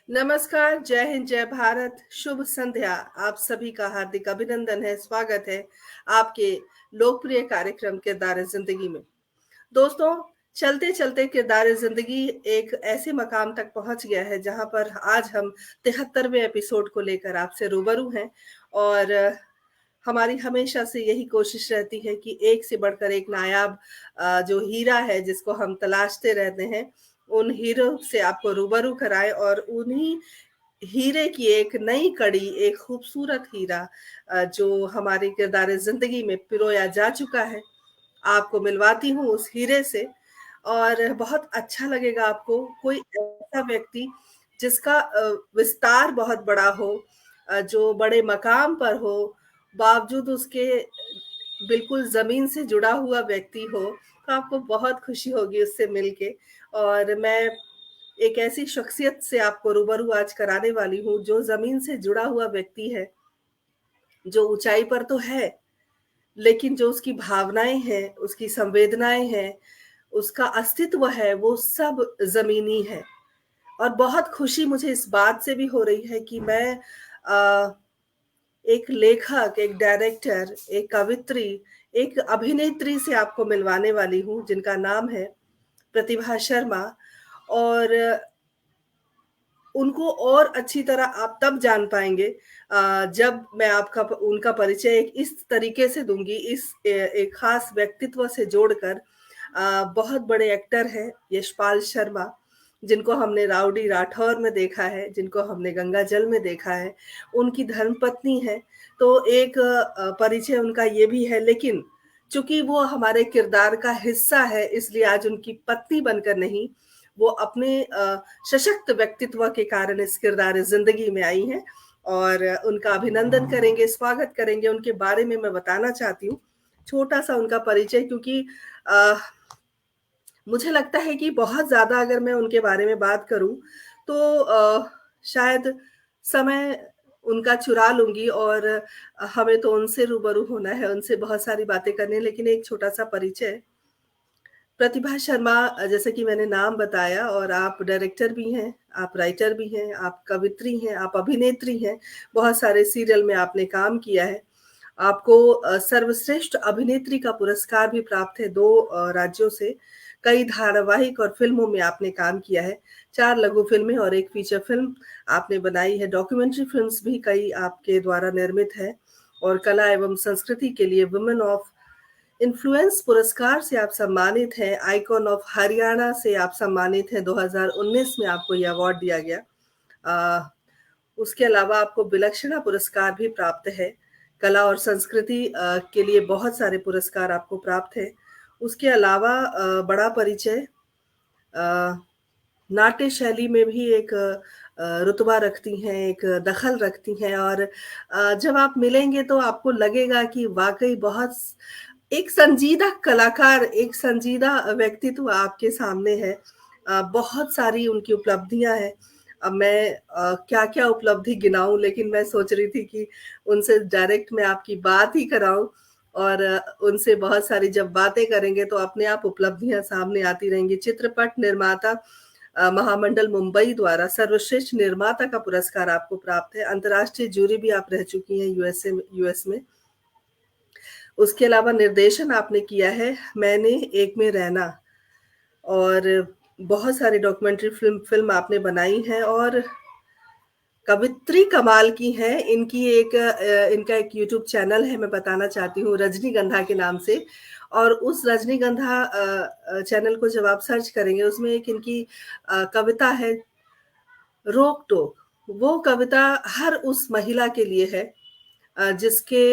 नमस्कार, जय हिंद, जय भारत, शुभ संध्या। आप सभी का हार्दिक अभिनंदन है, स्वागत है आपके लोकप्रिय कार्यक्रम किरदार-ए-ज़िंदगी में। दोस्तों, चलते-चलते किरदार-ए-ज़िंदगी एक ऐसे मकाम तक पहुँच गया है, जहाँ पर आज हम 73वें एपिसोड को लेकर आपसे रूबरू हैं और हमारी हमेशा से यही कोशिश रहती है कि एक से बढ़कर एक नायाब जो हीरा है, जिसको हम तलाशते रहते हैं, उन हीरों से आपको रूबरू कराएँ और उन्हीं हीरे की एक नई कड़ी, एक खूबसूरत हीरा जो हमारे किरदार ज़िंदगी में पिरोया जा चुका है, आपको मिलवाती हूँ उस हीरे से और बहुत अच्छा लगेगा आपको। कोई ऐसा व्यक्ति जिसका विस्तार बहुत बड़ा हो, जो बड़े मकाम पर हो, बावजूद उसके बिल्कुल ज़मीन से जुड़ा हुआ व्यक्ति हो, तो आपको बहुत खुशी होगी उससे मिलके और मैं एक ऐसी शख्सियत से आपको रूबरू आज कराने वाली हूँ, जो ज़मीन से जुड़ा हुआ व्यक्ति है, जो ऊँचाई पर तो है, लेकिन जो उसकी भावनाएँ हैं, उसकी संवेदनाएँ हैं, उसका अस्तित्व है, वो सब ज़मीनी है। और बहुत खुशी मुझे इस बात से भी हो रही है कि मैं एक लेखक, एक डायरेक्टर, एक कवित्री, एक अभिनेत्री से आपको मिलवाने वाली हूँ, जिनका नाम है प्रतिभा शर्मा और उनको और अच्छी तरह आप तब जान पाएँगे जब मैं आपका उनका परिचय एक इस तरीके से दूँगी, एक ख़ास व्यक्तित्व से जोड़कर। बहुत बड़े एक्टर हैं यशपाल शर्मा, जिनको हमने राउडी राठौर में देखा है, जिनको हमने गंगा जल में देखा है, उनकी धर्मपत्नी हैं, तो एक परिचय उनका ये भी है लेकिन चूँकि वो हमारे किरदार का हिस्सा है, इसलिए आज उनकी पत्नी बनकर नहीं, वो अपने सशक्त व्यक्तित्व के कारण इस किरदार ज़िंदगी में आई हैं और उनका अभिनंदन करेंगे, स्वागत करेंगे। उनके बारे में मैं बताना चाहती हूँ, छोटा-सा उनका परिचय क्योंकि अ, मुझे लगता है कि बहुत ज़्यादा अगर मैं उनके बारे में बात करूँ, तो शायद समय उनका चुरा लूँगी और हमें तो उनसे रूबरू होना है, उनसे बहुत सारी बातें करनी है, लेकिन एक छोटा-सा परिचय प्रतिभा शर्मा जैसे कि मैंने नाम बताया और आप डायरेक्टर भी हैं, आप राइटर भी हैं, आप कवित्री हैं, आप अभिनेत्री हैं, बहुत सारे सीरियल में आपने काम किया है। आपको सर्वश्रेष्ठ अभिनेत्री का पुरस्कार भी प्राप्त है 2 राज्यों से। कई धारावाहिक और फ़िल्मों में आपने काम किया है। 4 लघु फ़िल्में और 1 फ़ीचर फ़िल्म आपने बनाई है। डॉक्यूमेंट्री फ़िल्म्स भी कई आपके द्वारा निर्मित हैं और कला एवं संस्कृति के लिए वुमेन ऑफ इन्फ्लुएंस पुरस्कार से आप सम्मानित हैं, आइकॉन ऑफ हरियाणा से आप सम्मानित हैं, 2019 में आपको ये अवार्ड दिया गया। अ, उसके अलावा आपको विलक्षणा पुरस्कार भी प्राप्त है। कला और संस्कृति के लिए बहुत सारे पुरस्कार आपको प्राप्त हैं। उसके अलावा बड़ा परिचय अ, नाट्य शैली में भी एक रुतबा रखती हैं, एक दखल रखती हैं और जब आप मिलेंगे तो आपको लगेगा कि वाक़ई बहुत स एक संजीदा कलाकार, एक संजीदा व्यक्तित्व आपके सामने है। बहुत सारी उनकी उपलब्धियाँ हैं। अब मैं क्या-क्या उपलब्धि गिनाऊँ लेकिन मैं सोच रही थी कि उनसे डायरेक्ट मैं आपकी बात ही कराऊँ और उनसे बहुत सारी जब बातें करेंगे तो अपने आप उपलब्धियाँ सामने आती रहेंगी। चित्रपट निर्माता महामंडल मुंबई द्वारा सर्वश्रेष्ठ निर्माता का पुरस्कार आपको प्राप्त है। अंतर्राष्ट्रीय जूरी भी आप रह चुकी हैं यूएस में। उसके अलावा निर्देशन आपने किया है मैंने एक में रहना और बहुत सारी डॉक्यूमेंट्री फ़िल्म आपने बनाई हैं और कवित्री कमाल की हैं। इनका एक यूट्यूब चैनल है मैं बताना चाहती हूँ रजनीगंधा के नाम से और उस रजनीगंधा चैनल को जब आप सर्च करेंगे उसमें एक इनकी कविता है रोक-टोक। वो कविता हर उस महिला के लिए है जिसके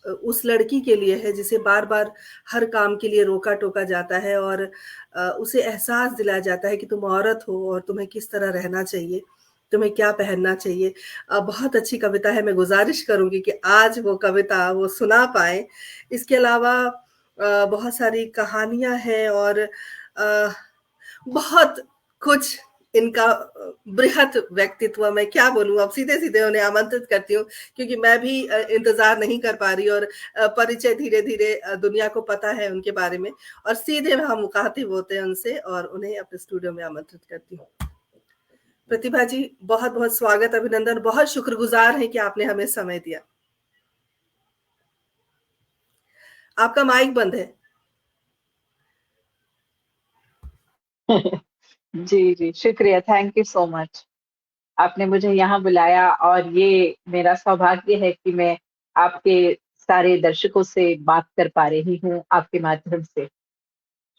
उस लड़की के लिए है जिसे बार-बार हर काम के लिए रोका-टोका जाता है और उसे एहसास दिलाया जाता है कि तुम औरत हो और तुम्हें किस तरह रहना चाहिए, तुम्हें क्या पहनना चाहिए। बहुत अच्छी कविता है, मैं गुज़ारिश करूँगी कि आज वो कविता वो सुना पाएँ। इसके अलावा बहुत सारी कहानियाँ हैं और बहुत कुछ इनका बृहत व्यक्तित्व मैं क्या बोलूँ अब सीधे-सीधे उन्हें आमंत्रित करती हूँ क्योंकि मैं भी इंतज़ार नहीं कर पा रही और परिचय धीरे-धीरे दुनिया को पता है उनके बारे में और सीधे हम मुखातिब होते हैं उनसे और उन्हें अपने स्टूडियो में आमंत्रित करती हूँ। प्रतिभा जी, बहुत-बहुत स्वागत, अभिनंदन, बहुत शुक्रगुज़ार हैं कि आपने हमें समय दिया। आपका माइक बंद है। जी, जी, शुक्रिया, थैंक यू सो मच। आपने मुझे यहाँ बुलाया और ये मेरा सौभाग्य है कि मैं आपके सारे दर्शकों से बात कर पा रही हूँ आपके माध्यम से।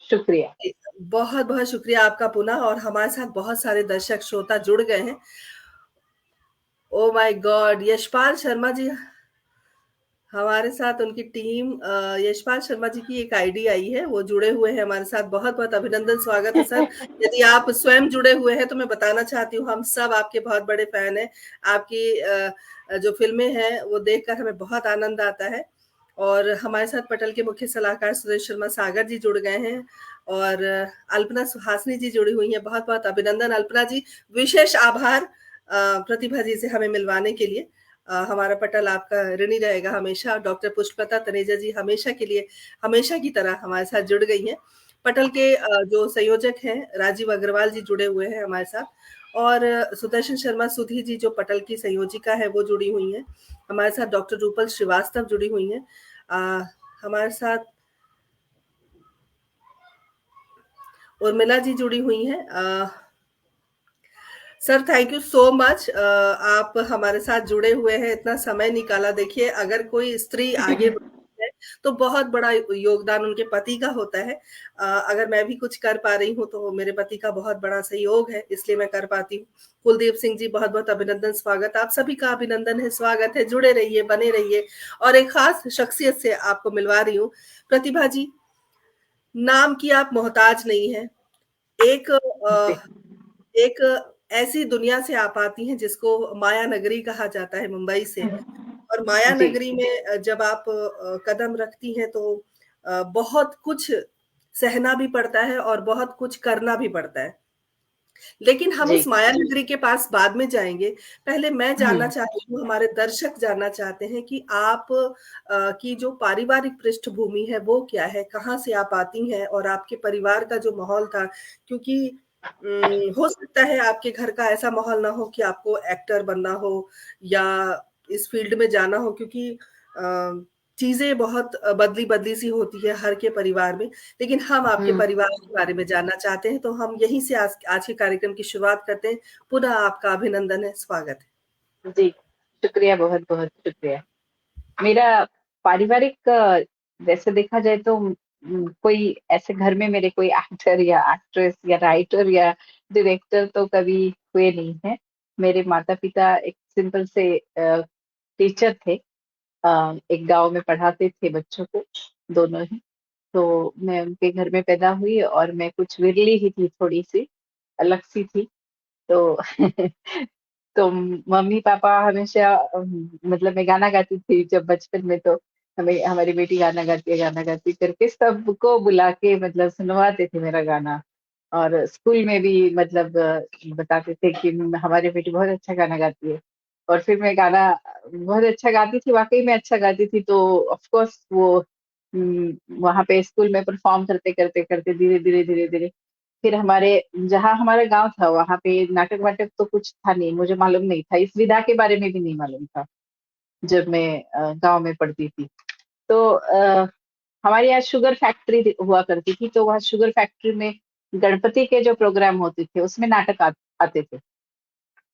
शुक्रिया। बहुत-बहुत शुक्रिया आपका पुनः, और हमारे साथ बहुत सारे दर्शक श्रोता जुड़ गए हैं। Oh my god! Yashpal Sharma ji हमारे साथ, उनकी टीम, यशपाल शर्मा जी की एक आईडी आई है, वो जुड़े हुए हैं हमारे साथ। बहुत-बहुत अभिनंदन, स्वागत है सर। यदि आप स्वयं जुड़े हुए हैं तो मैं बताना चाहती हूँ, हम सब आपके बहुत बड़े फैन हैं। आपकी जो फ़िल्में हैं वो देखकर हमें बहुत आनंद आता है। और हमारे साथ पटल के मुख्य सलाहकार सुरेश शर्मा सागर जी जुड़ गए हैं, और अल्पना सुहासिनी जी जुड़ी हुई हैं। बहुत-बहुत अभिनंदन अल्पना जी, विशेष आभार प्रतिभा जी से हमें मिलवाने के लिए। हमारा पटल आपका ऋणी रहेगा हमेशा। डॉक्टर पुष्पलता तनेजा जी हमेशा के लिए, हमेशा की तरह हमारे साथ जुड़ गई हैं। पटल के जो संयोजक हैं राजीव अग्रवाल जी जुड़े हुए हैं हमारे साथ, और सुदर्शन शर्मा सुधी जी जो पटल की संयोजिका है वो जुड़ी हुई हैं। हमारे साथ डॉक्टर रूपल श्रीवास्तव जुड़ी हुई हैं। हमारे साथ उर्मिला जी जुड़ी हुई हैं। Sir thank you so much, आप हमारे साथ जुड़े हुए हैं, इतना समय निकाला। देखिए, अगर कोई स्त्री आगे बढ़ती है तो बहुत बड़ा योगदान उनके पति का होता है। अगर मैं भी कुछ कर पा रही हूँ तो मेरे पति का बहुत बड़ा सहयोग है, इसलिए मैं कर पाती हूँ। कुलदीप सिंह जी बहुत-बहुत अभिनंदन, स्वागत। आप सभी का अभिनंदन है, स्वागत है, जुड़े रहिए, बने रहिए। और एक खास शख्सियत से आपको मिलवा रही हूँ। प्रतिभा जी, नाम की आप मोहताज नहीं हैं। एक जी, एक ऐसी दुनिया से आप आती हैं जिसको माया नगरी कहा जाता है, मुंबई से। और माया जी, नगरी में जब आप कदम रखती हैं तो बहुत कुछ सहना भी पड़ता है और बहुत कुछ करना भी पड़ता है। लेकिन हम जी। उस माया नगरी के पास बाद में जाएँगे। पहले मैं जानना हुँ, चाहती हूँ, हमारे दर्शक जानना चाहते हैं कि आप की जो पारिवारिक पृष्ठभूमि है वो क्या है? कहाँ से आप आती हैं और आपके परिवार का जो माहौल था? क्योंकि हो सकता है आपके घर का ऐसा माहौल ना हो कि आपको एक्टर बनना हो या इस फ़ील्ड में जाना हो, क्योंकि चीज़ें बहुत बदली-बदली सी होती है हर के परिवार में। लेकिन हम आपके हुँ। परिवार के बारे में जानना चाहते हैं, तो हम यहीं से आज आज के कार्यक्रम की शुरुआत करते हैं। पुनः आपका अभिनंदन है, स्वागत है। जी, शुक्रिया, बहुत-बहुत शुक्रिया। मेरा पारिवारिक वैसे देखा जाए तो कोई ऐसे घर में मेरे कोई एक्टर या एक्ट्रेस या राइटर या डायरेक्टर तो कभी हुए नहीं हैं। मेरे माता-पिता एक सिंपल से टीचर थे। एक गाँव में पढ़ाते थे बच्चों को, दोनों ही। तो मैं उनके घर में पैदा हुई और मैं कुछ विरली ही थी थोड़ी-सी, अलग-सी थी। तो तो मम्मी-पापा हमेशा मतलब मैं गाना गाती थी जब बचपन में, तो हमें हमारी बेटी गाना गाती है करके सबको बुला के मतलब सुनवाते थे मेरा गाना। और स्कूल में भी मतलब बताते थे कि हमारी बेटी बहुत अच्छा गाना गाती है। और फिर मैं गाना बहुत अच्छा गाती थी, वाक़ई में अच्छा गाती थी, तो ऑफ़ कोर्स वो वहाँ पे स्कूल में परफ़ॉर्म करते धीरे-धीरे, धीरे-धीरे फिर हमारे जहाँ हमारा गाँव था वहाँ पे नाटक-वाटक तो कुछ था नहीं, मुझे मालूम नहीं था, इस विधा के बारे में भी नहीं मालूम था, जब मैं गाँव में पढ़ती थी। तो हमारे यहाँ शुगर फैक्ट्री हुआ करती थी, तो वहाँ शुगर फैक्ट्री में गणपति के जो प्रोग्राम होते थे, उसमें नाटक आते थे।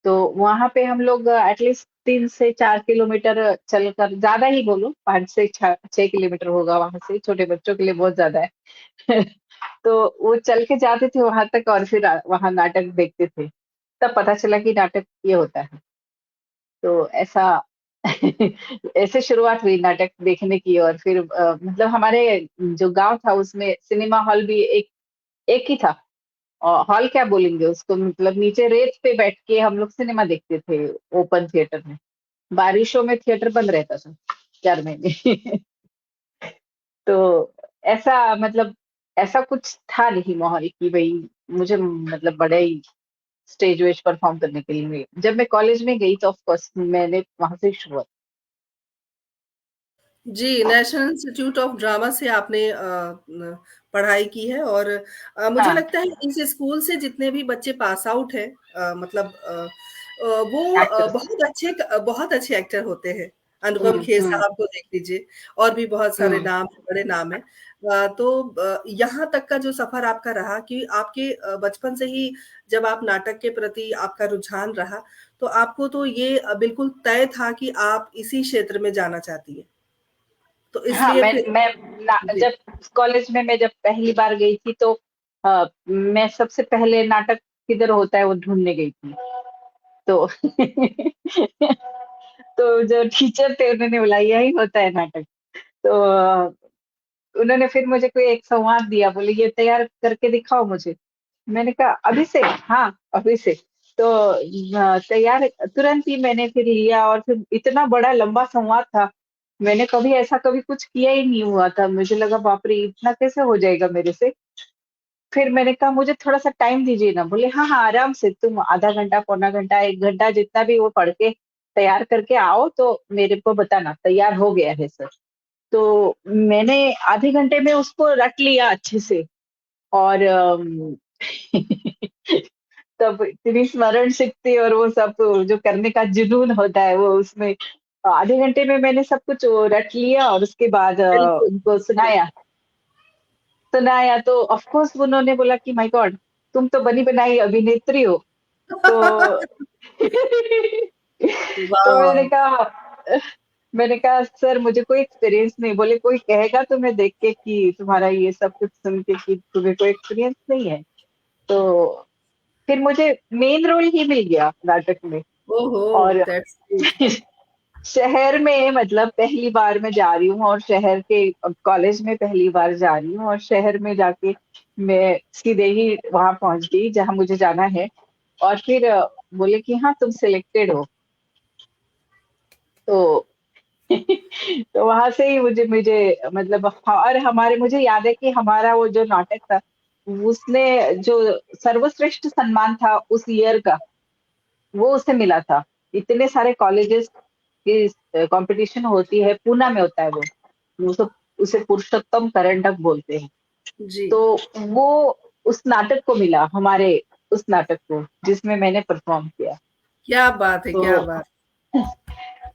तो वहाँ पे हम लोग एटलीस्ट 3 से 4 किलोमीटर चलकर, ज़्यादा ही बोलूँ 5 से 6 किलोमीटर होगा वहाँ से, छोटे बच्चों के लिए बहुत ज़्यादा है। तो वो चल के जाते थे वहाँ तक और फिर वहाँ नाटक देखते थे। तब पता चला कि नाटक ये होता है। तो ऐसा ऐसे शुरुआत हुई नाटक देखने की। और फिर मतलब हमारे जो गाँव था उसमें सिनेमा हॉल भी एक एक ही था। हॉल क्या बोलेंगे उसको, मतलब नीचे रेत पे बैठ के हम लोग सिनेमा देखते थे ओपन थिएटर में। बारिशों में थिएटर बंद रहता था 4 महीने। तो ऐसा मतलब ऐसा कुछ था नहीं माहौल कि भई मुझे मतलब बड़े ही स्टेज वेज परफॉर्म करने के लिए। जब मैं कॉलेज में गई तो ऑफ कोर्स मैंने वहाँ से शुरुआत। जी, नेशनल इंस्टीट्यूट ऑफ ड्रामा से आपने पढ़ाई की है और मुझे हाँ, लगता है इस स्कूल से जितने भी बच्चे पास आउट हैं मतलब वो एक्टर्स। बहुत अच्छे एक्टर होते हैं। अनुपम खेर हम्म। साहब को देख लीजिए और भी बहुत सारे हम्म। नाम हैं, बड़े नाम हैं। तो यहाँ तक का जो सफ़र आपका रहा कि आपके बचपन से ही जब आप नाटक के प्रति आपका रुझान रहा, तो आपको तो ये बिल्कुल तय था कि आप इसी क्षेत्र में जाना चाहती हैं। तो हाँ, इसलिए फिर जी। जब कॉलेज में मैं जब पहली बार गई थी तो मैं सबसे पहले नाटक किधर होता है वो ढूंढने गई थी। तो तो जो टीचर थे उन्होंने बोला यही होता है नाटक। तो उन्होंने फिर मुझे कोई एक संवाद दिया, बोले ये तैयार करके दिखाओ मुझे। मैंने कहा अभी से? हाँ, अभी से। तो तैयार तुरंत ही मैंने फिर लिया और फिर इतना बड़ा लंबा संवाद था। मैंने कभी कुछ किया ही नहीं हुआ था। मुझे लगा बाप रे इतना कैसे हो जाएगा मेरे से। फिर मैंने कहा मुझे थोड़ा सा टाइम दीजिए ना। बोले हाँ हाँ आराम से, तुम आधा घंटा, पौना घंटा, 1 घंटा जितना भी वो पढ़ के तैयार करके आओ तो मेरे को बताना तैयार हो गया है सर। तो मैंने आधे घंटे में उसको रट लिया अच्छे से। और तब इतनी स्मरण शक्ति और वो सब जो करने का जुनून होता है वो उसमें आधे घंटे में मैंने सब कुछ वो रट लिया और उसके बाद बिल्कुल। उनको सुनाया तो ऑफ कोर्स उन्होंने बोला कि माय गॉड तुम तो बनी बनाई अभिनेत्री हो। तो तो वाह! मैंने कहा सर मुझे कोई एक्सपीरियंस नहीं। बोले कोई कहेगा तुम्हें देख के कि तुम्हारा ये सब कुछ सुन के कि तुम्हें कोई एक्सपीरियंस नहीं है। तो फिर मुझे मेन रोल ही मिल गया नाटक में। ओहो! और दैट्स ग्रेट। शहर में मतलब पहली बार मैं जा रही हूँ और शहर के कॉलेज में पहली बार जा रही हूँ और शहर में जाके मैं सीधे ही वहां पहुंच गई जहां मुझे जाना है। और फिर बोले कि हाँ तुम सिलेक्टेड हो। तो तो वहां से ही मुझे मुझे मतलब और हमारे मुझे याद है कि हमारा वो जो नाटक था उसने जो सर्वश्रेष्ठ सम्मान था उस ईयर का वो उसे मिला था। इतने सारे कॉलेजेस की कंपटीशन होती है, पूना में होता है वो सब उसे पुरुषोत्तम करंडक बोलते हैं। जी। तो वो उस नाटक को मिला, हमारे उस नाटक को जिसमें मैंने परफॉर्म किया। क्या बात है, क्या तो बात!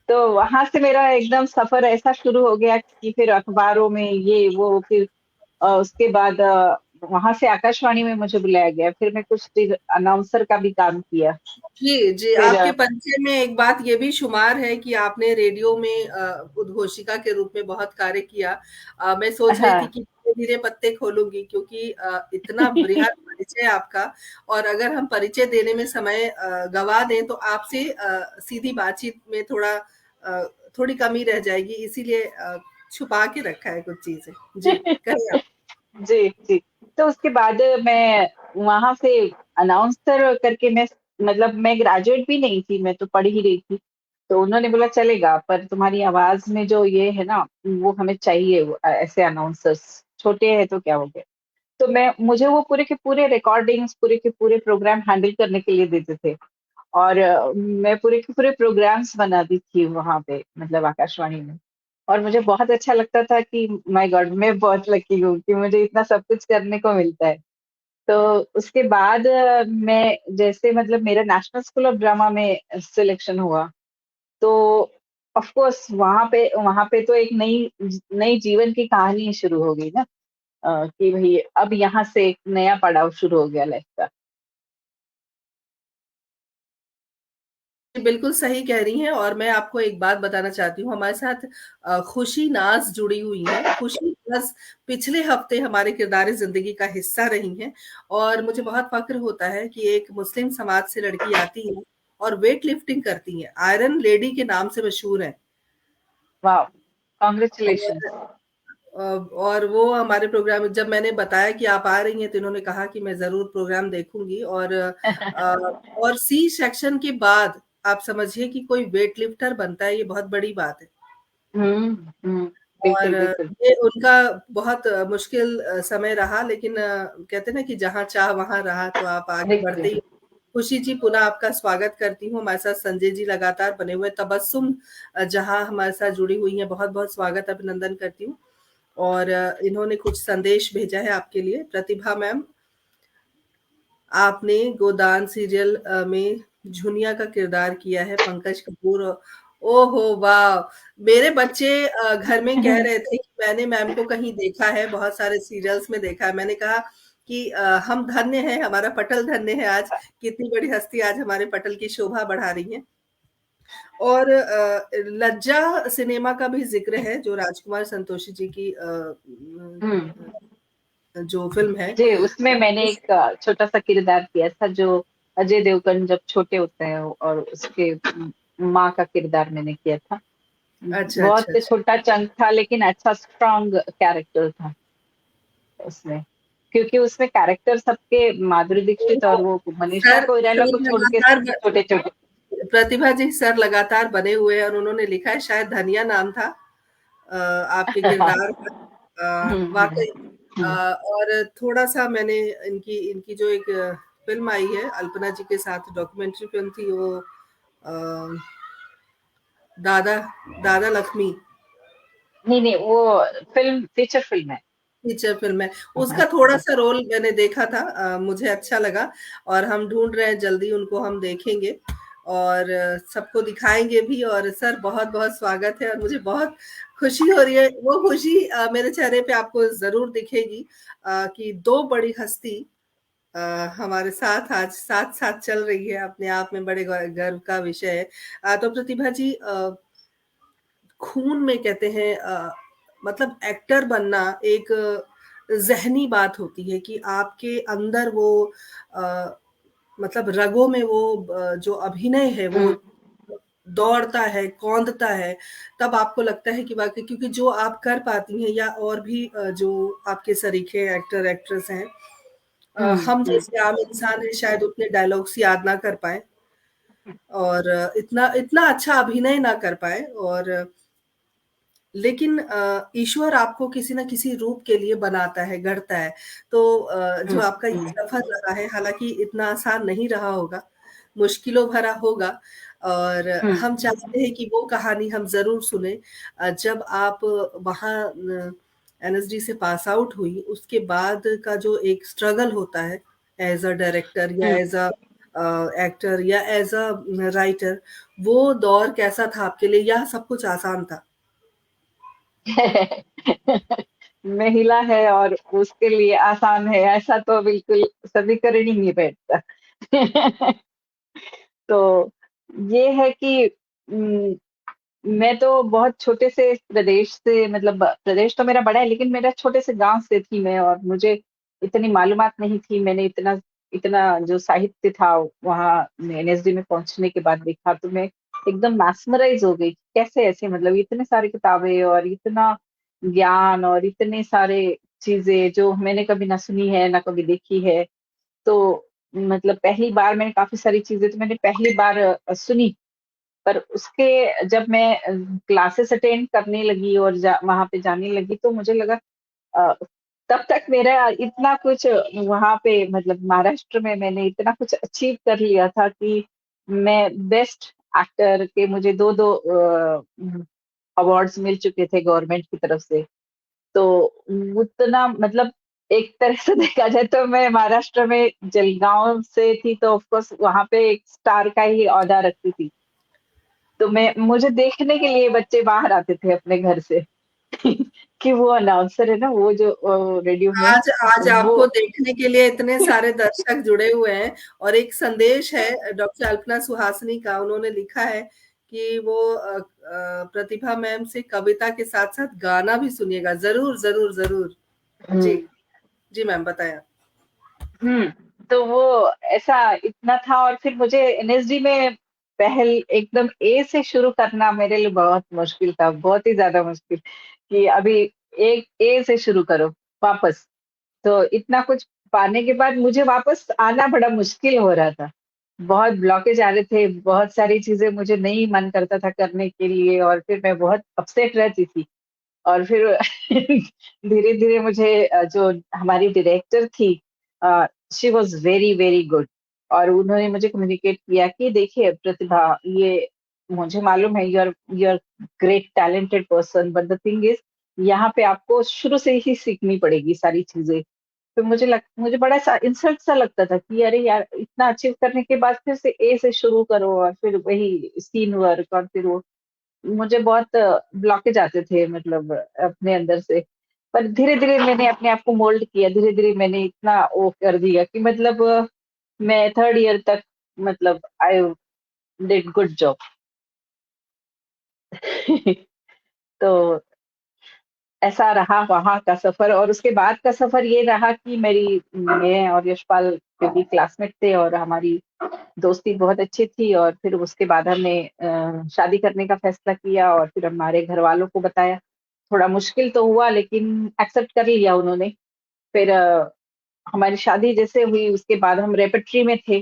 तो वहां से मेरा एकदम सफर ऐसा शुरू हो गया कि फिर अखबारों में ये वो फिर उसके बाद वहां से आकाशवाणी में मुझे बुलाया गया। फिर मैं कुछ अनाउंसर का भी काम किया। जी, जी, फिर आपके परिचय में एक बात ये भी शुमार है कि आपने रेडियो में उद्घोषिका के रूप में बहुत कार्य किया। मैं सोच रही थी हाँ। कि धीरे-धीरे पत्ते खोलूँगी क्योंकि इतना बृहद परिचय आपका और अगर हम परिचय देने में समय गँवा दें तो आपसे सीधी बातचीत में थोड़ी कमी रह जाएगी इसीलिए छुपा के रखा है कुछ चीज़ें। जी, कहिए आप। जी, जी। तो उसके बाद मैं वहाँ से अनाउंसर करके मैं मतलब मैं ग्रेजुएट भी नहीं थी, मैं तो पढ़ ही रही थी। तो उन्होंने बोला चलेगा पर तुम्हारी आवाज़ में जो ये है ना, वो हमें चाहिए ऐसे अनाउंसर्स, छोटे हैं तो क्या हो गया। तो मुझे वो पूरे के पूरे रिकॉर्डिंग्स, पूरे के पूरे प्रोग्राम हैंडल करने के लिए देते थे। और मैं पूरे के पूरे प्रोग्राम्स बनाती थी वहाँ पे मतलब आकाशवाणी में। और मुझे बहुत अच्छा लगता था कि माय गॉड मैं बहुत लकी हूँ कि मुझे इतना सब कुछ करने को मिलता है। तो उसके बाद मैं जैसे मतलब मेरा नेशनल स्कूल ऑफ ड्रामा में सिलेक्शन हुआ। तो ऑफ कोर्स वहाँ पे तो एक नई नई जीवन की कहानी शुरू हो गई ना। कि भई अब यहाँ से एक नया पड़ाव शुरू हो गया लाइफ का। बिल्कुल सही कह रही हैं और मैं आपको एक बात बताना चाहती हूँ, हमारे साथ खुशी नाज़ जुड़ी हुई हैं। खुशी नाज़ पिछले हफ़्ते हमारे किरदार ज़िंदगी का हिस्सा रही हैं और मुझे बहुत फ़क्र होता है कि एक मुस्लिम समाज से लड़की आती है और वेट लिफ्टिंग करती हैं, आयरन लेडी के नाम से मशहूर हैं। वाओ! और कांग्रेचुलेशंस। और वो हमारे प्रोग्राम जब मैंने बताया कि आप आ रही हैं, तो इन्होंने कहा कि मैं ज़रूर प्रोग्राम देखूँगी और सी सेक्शन के बाद आप समझिए कि कोई वेट लिफ्टर बनता है, ये बहुत बड़ी बात है। हुँ, हुँ। और बिल्कुल, बिल्कुल। ये उनका बहुत मुश्किल समय रहा लेकिन कहते हैं ना कि जहाँ चाह वहाँ राह, तो आप आगे बढ़ते देखिए, ही खुशी जी, पुनः आपका स्वागत करती हूँ। हमारे साथ संजय जी लगातार बने हुए, तबस्सुम जहाँ हमारे साथ जुड़ी हुई हैं, बहुत-बहुत स्वागत, अभिनंदन करती हूँ। और इन्होंने कुछ संदेश भेजा है आपके लिए। प्रतिभा मैम, आपने गोदान सीरियल में झुनिया का किरदार किया है, पंकज कपूर। ओहो वाह! मेरे बच्चे घर में कह रहे थे कि मैंने मैम को कहीं देखा है, बहुत सारे सीरियल्स में देखा है। मैंने कहा कि हम धन्य हैं, हमारा पटल धन्य है आज, कि इतनी बड़ी हस्ती आज हमारे पटल की शोभा बढ़ा रही हैं। और लज्जा सिनेमा का भी ज़िक्र है, जो राजकुमार संतोषी जी की हुँ। जो फ़िल्म है। जी, उसमें मैंने उस एक छोटा-सा किरदार किया था जो अजय देवगन जब छोटे होते हैं और उसके माँ का किरदार मैंने किया था। अच्छा, अच्छा, बहुत अच्छा। छोटा चंक था लेकिन अच्छा स्ट्रॉन्ग कैरेक्टर था उसमें। क्योंकि उसमें कैरेक्टर सबके माधुरी दीक्षित और वो मनीषा सर कोइराला सर को छोड़ के लगातार छोटे-छोटे। प्रतिभा जी, सर लगातार बने हुए हैं और उन्होंने लिखा है, शायद धनिया नाम था आपके किरदार का। हुँ, हुँ, वाक़ई हुँ। और थोड़ा-सा मैंने इनकी इनकी जो एक फ़िल्म आई है, अल्पना जी के साथ डॉक्यूमेंट्री फ़िल्म थी, वो दादा दादा लक्ष्मी नहीं, नहीं वो फ़िल्म फीचर फ़िल्म है। फीचर फ़िल्म है। हाँ, उसका थोड़ा-सा रोल मैंने देखा था, मुझे अच्छा लगा और हम ढूँढ रहे हैं, जल्दी उनको हम देखेंगे और सबको दिखाएँगे भी। और सर, बहुत-बहुत स्वागत है और मुझे बहुत खुशी हो रही है। वो खुशी मेरे चेहरे पे आपको ज़रूर दिखेगी कि 2 बड़ी हस्ती अ, हमारे साथ आज साथ-साथ चल रही है, अपने आप में बड़े गर्व का विषय है। तो प्रतिभा जी, खून में कहते हैं मतलब एक्टर बनना एक ज़हनी बात होती है कि आपके अंदर वो अ, मतलब रगों में वो जो अभिनय है वो हुँ, दौड़ता है, कौंधता है, तब आपको लगता है कि वाक़ई, क्योंकि जो आप कर पाती हैं या और भी जो आपके सरीखे एक्टर एक्ट्रेस हैं, हुँ, हम हुँ। जैसे आम इंसान हैं, शायद उतने डायलॉग्स याद ना कर पाएँ और इतना इतना अच्छा अभिनय ना कर पाएँ। और लेकिन ईश्वर आपको किसी न किसी रूप के लिए बनाता है, गढ़ता है। तो जो हुँ, आपका ये हुँ, सफ़र रहा है, हालाँकि इतना आसान नहीं रहा होगा, मुश्किलों भरा होगा और हुँ, हम चाहते हैं कि वो कहानी हम ज़रूर सुनें। जब आप वहाँ एनएसडी से पास आउट हुई, उसके बाद का जो एक स्ट्रगल होता है, एज़ अ डायरेक्टर या हुँ। एज़ अ एक्टर या एज़ अ राइटर, वो दौर कैसा था आपके लिए या सब कुछ आसान था? महिला है और उसके लिए आसान है, ऐसा तो बिल्कुल समीकरण ही नहीं बैठता। तो ये है कि मैं तो बहुत छोटे से प्रदेश से मतलब प्रदेश तो मेरा बड़ा है लेकिन मेरा छोटे से गाँव से थी मैं और मुझे इतनी मालूमात नहीं थी। मैंने इतना इतना जो साहित्य था वहाँ एनएसडी में पहुँचने के बाद देखा तो मैं एकदम मैस्मराइज़ हो गई। कैसे ऐसे मतलब इतने सारी किताबें और इतना ज्ञान और इतने सारे चीज़ें जो मैंने कभी ना सुनी है, ना कभी देखी है। तो मतलब पहली बार मैंने काफ़ी सारी चीज़ें तो मैंने पहली बार सुनी। पर उसके जब मैं क्लासेस अटेंड करने लगी और वहाँ पे जाने लगी तो मुझे लगा अ, तब तक मेरा इतना कुछ वहाँ पे मतलब महाराष्ट्र में मैंने इतना कुछ अचीव कर लिया था कि मैं बेस्ट एक्टर के मुझे 2-2 अवार्ड्स मिल चुके थे गवर्नमेंट की तरफ से। तो उतना मतलब एक तरह से देखा जाए तो मैं महाराष्ट्र में जलगाँव से थी तो ऑफ कोर्स वहाँ पे एक स्टार का ही ओहदा रखती थी। तो मैं मुझे देखने के लिए बच्चे बाहर आते थे अपने घर से कि वो अनाउंसर है ना, वो जो रेडियो में आज आज वो आपको देखने के लिए इतने सारे दर्शक जुड़े हुए हैं और एक संदेश है डॉक्टर अल्पना सुहासिनी का, उन्होंने लिखा है कि वो प्रतिभा मैम से कविता के साथ-साथ गाना भी सुनिएगा। ज़रूर, ज़रूर, ज़रूर। हुँ, जी, जी मैम बताएँ। हुँ, तो वो ऐसा इतना था और फिर मुझे एनएसडी में पहल एकदम ए से शुरू करना मेरे लिए बहुत मुश्किल था, बहुत ही ज़्यादा मुश्किल कि अभी एक ए से शुरू करो वापस। तो इतना कुछ पाने के बाद मुझे वापस आना बड़ा मुश्किल हो रहा था। बहुत ब्लॉकेज आ रहे थे, बहुत सारी चीज़ें मुझे नहीं मन करता था करने के लिए और फिर मैं बहुत अपसेट रहती थी। और फिर धीरे-धीरे मुझे जो हमारी डायरेक्टर थी she was very, very good. और उन्होंने मुझे कम्युनिकेट किया कि देखिए प्रतिभा, ये मुझे मालूम है you are great talented person, but the thing is यहाँ पे आपको शुरू से ही सीखनी पड़ेगी सारी चीजें। तो मुझे बड़ा सा इंसल्ट सा लगता था कि अरे यार, इतना अचीव करने के बाद फिर से ए से शुरू करो और फिर वही सीन वर्क और फिर वो, मुझे बहुत ब्लॉकेज आते थे मतलब अपने अंदर से। पर धीरे धीरे मैंने अपने आप को मोल्ड किया, धीरे धीरे मैंने इतना वो कर दिया कि मतलब मैं थर्ड ईयर तक मतलब आई डिड गुड जॉब। तो ऐसा रहा वहां का सफर। और उसके बाद का सफर ये रहा कि मैं और यशपाल क्योंकि क्लासमेट थे और हमारी दोस्ती बहुत अच्छी थी, और फिर उसके बाद हमने शादी करने का फैसला किया और फिर हमारे घर वालों को बताया। थोड़ा मुश्किल तो हुआ लेकिन एक्सेप्ट कर लिया उन्होंने। फिर हमारी शादी जैसे हुई उसके बाद हम रेपेट्री में थे।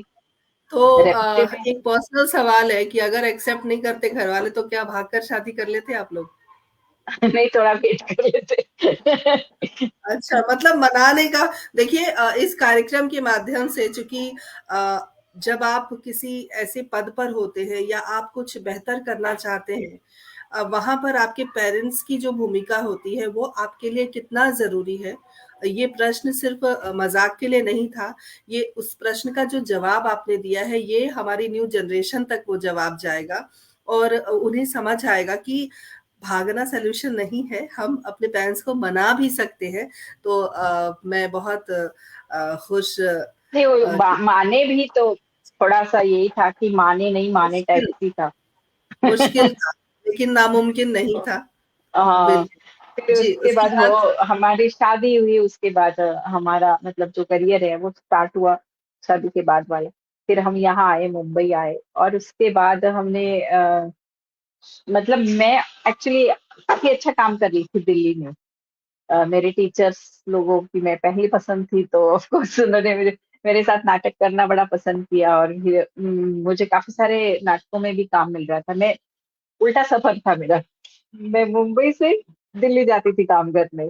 तो रेपेट्री में एक पर्सनल सवाल है कि अगर एक्सेप्ट नहीं करते घर वाले तो क्या भागकर शादी कर लेते आप लोग? नहीं, थोड़ा वेट कर लेते। अच्छा, मतलब मनाने का। देखिए, इस कार्यक्रम के माध्यम से चूँकि जब आप किसी ऐसे पद पर होते हैं या आप कुछ बेहतर करना चाहते हैं, वहाँ पर आपके पेरेंट्स की जो भूमिका होती है, वो आपके लिए कितना ज़रूरी है। ये प्रश्न सिर्फ़ मज़ाक के लिए नहीं था, ये उस प्रश्न का जो जवाब आपने दिया है, ये हमारी न्यू जनरेशन तक वो जवाब जाएगा और उन्हें समझ आएगा कि भागना सॉल्यूशन नहीं है, हम अपने पेरेंट्स को मना भी सकते हैं। तो मैं बहुत खुश नहीं, वो माने भी तो थोड़ा सा यही था कि माने नहीं माने टाइप मुश्किल ही था। मुश्किल था, लेकिन नामुमकिन नहीं था। हाँ। बिल्कुल। फिर जी, उसके उसके बाद वो बाद हमारी शादी हुई, उसके बाद हमारा मतलब जो करियर है वो स्टार्ट हुआ शादी के बाद वाला। फिर हम यहाँ आए, मुंबई आए, और उसके बाद हमने मतलब मैं एक्चुअली काफी अच्छा काम कर रही थी दिल्ली में। मेरे टीचर्स लोगों की मैं पहली पसंद थी, तो ऑफ कोर्स उन्होंने मेरे साथ नाटक करना बड़ा पसंद किया, और फिर मुझे काफी सारे नाटकों में भी काम मिल रहा था। मैं उल्टा सफर था मेरा, मैं मुंबई से दिल्ली जाती थी काम करने।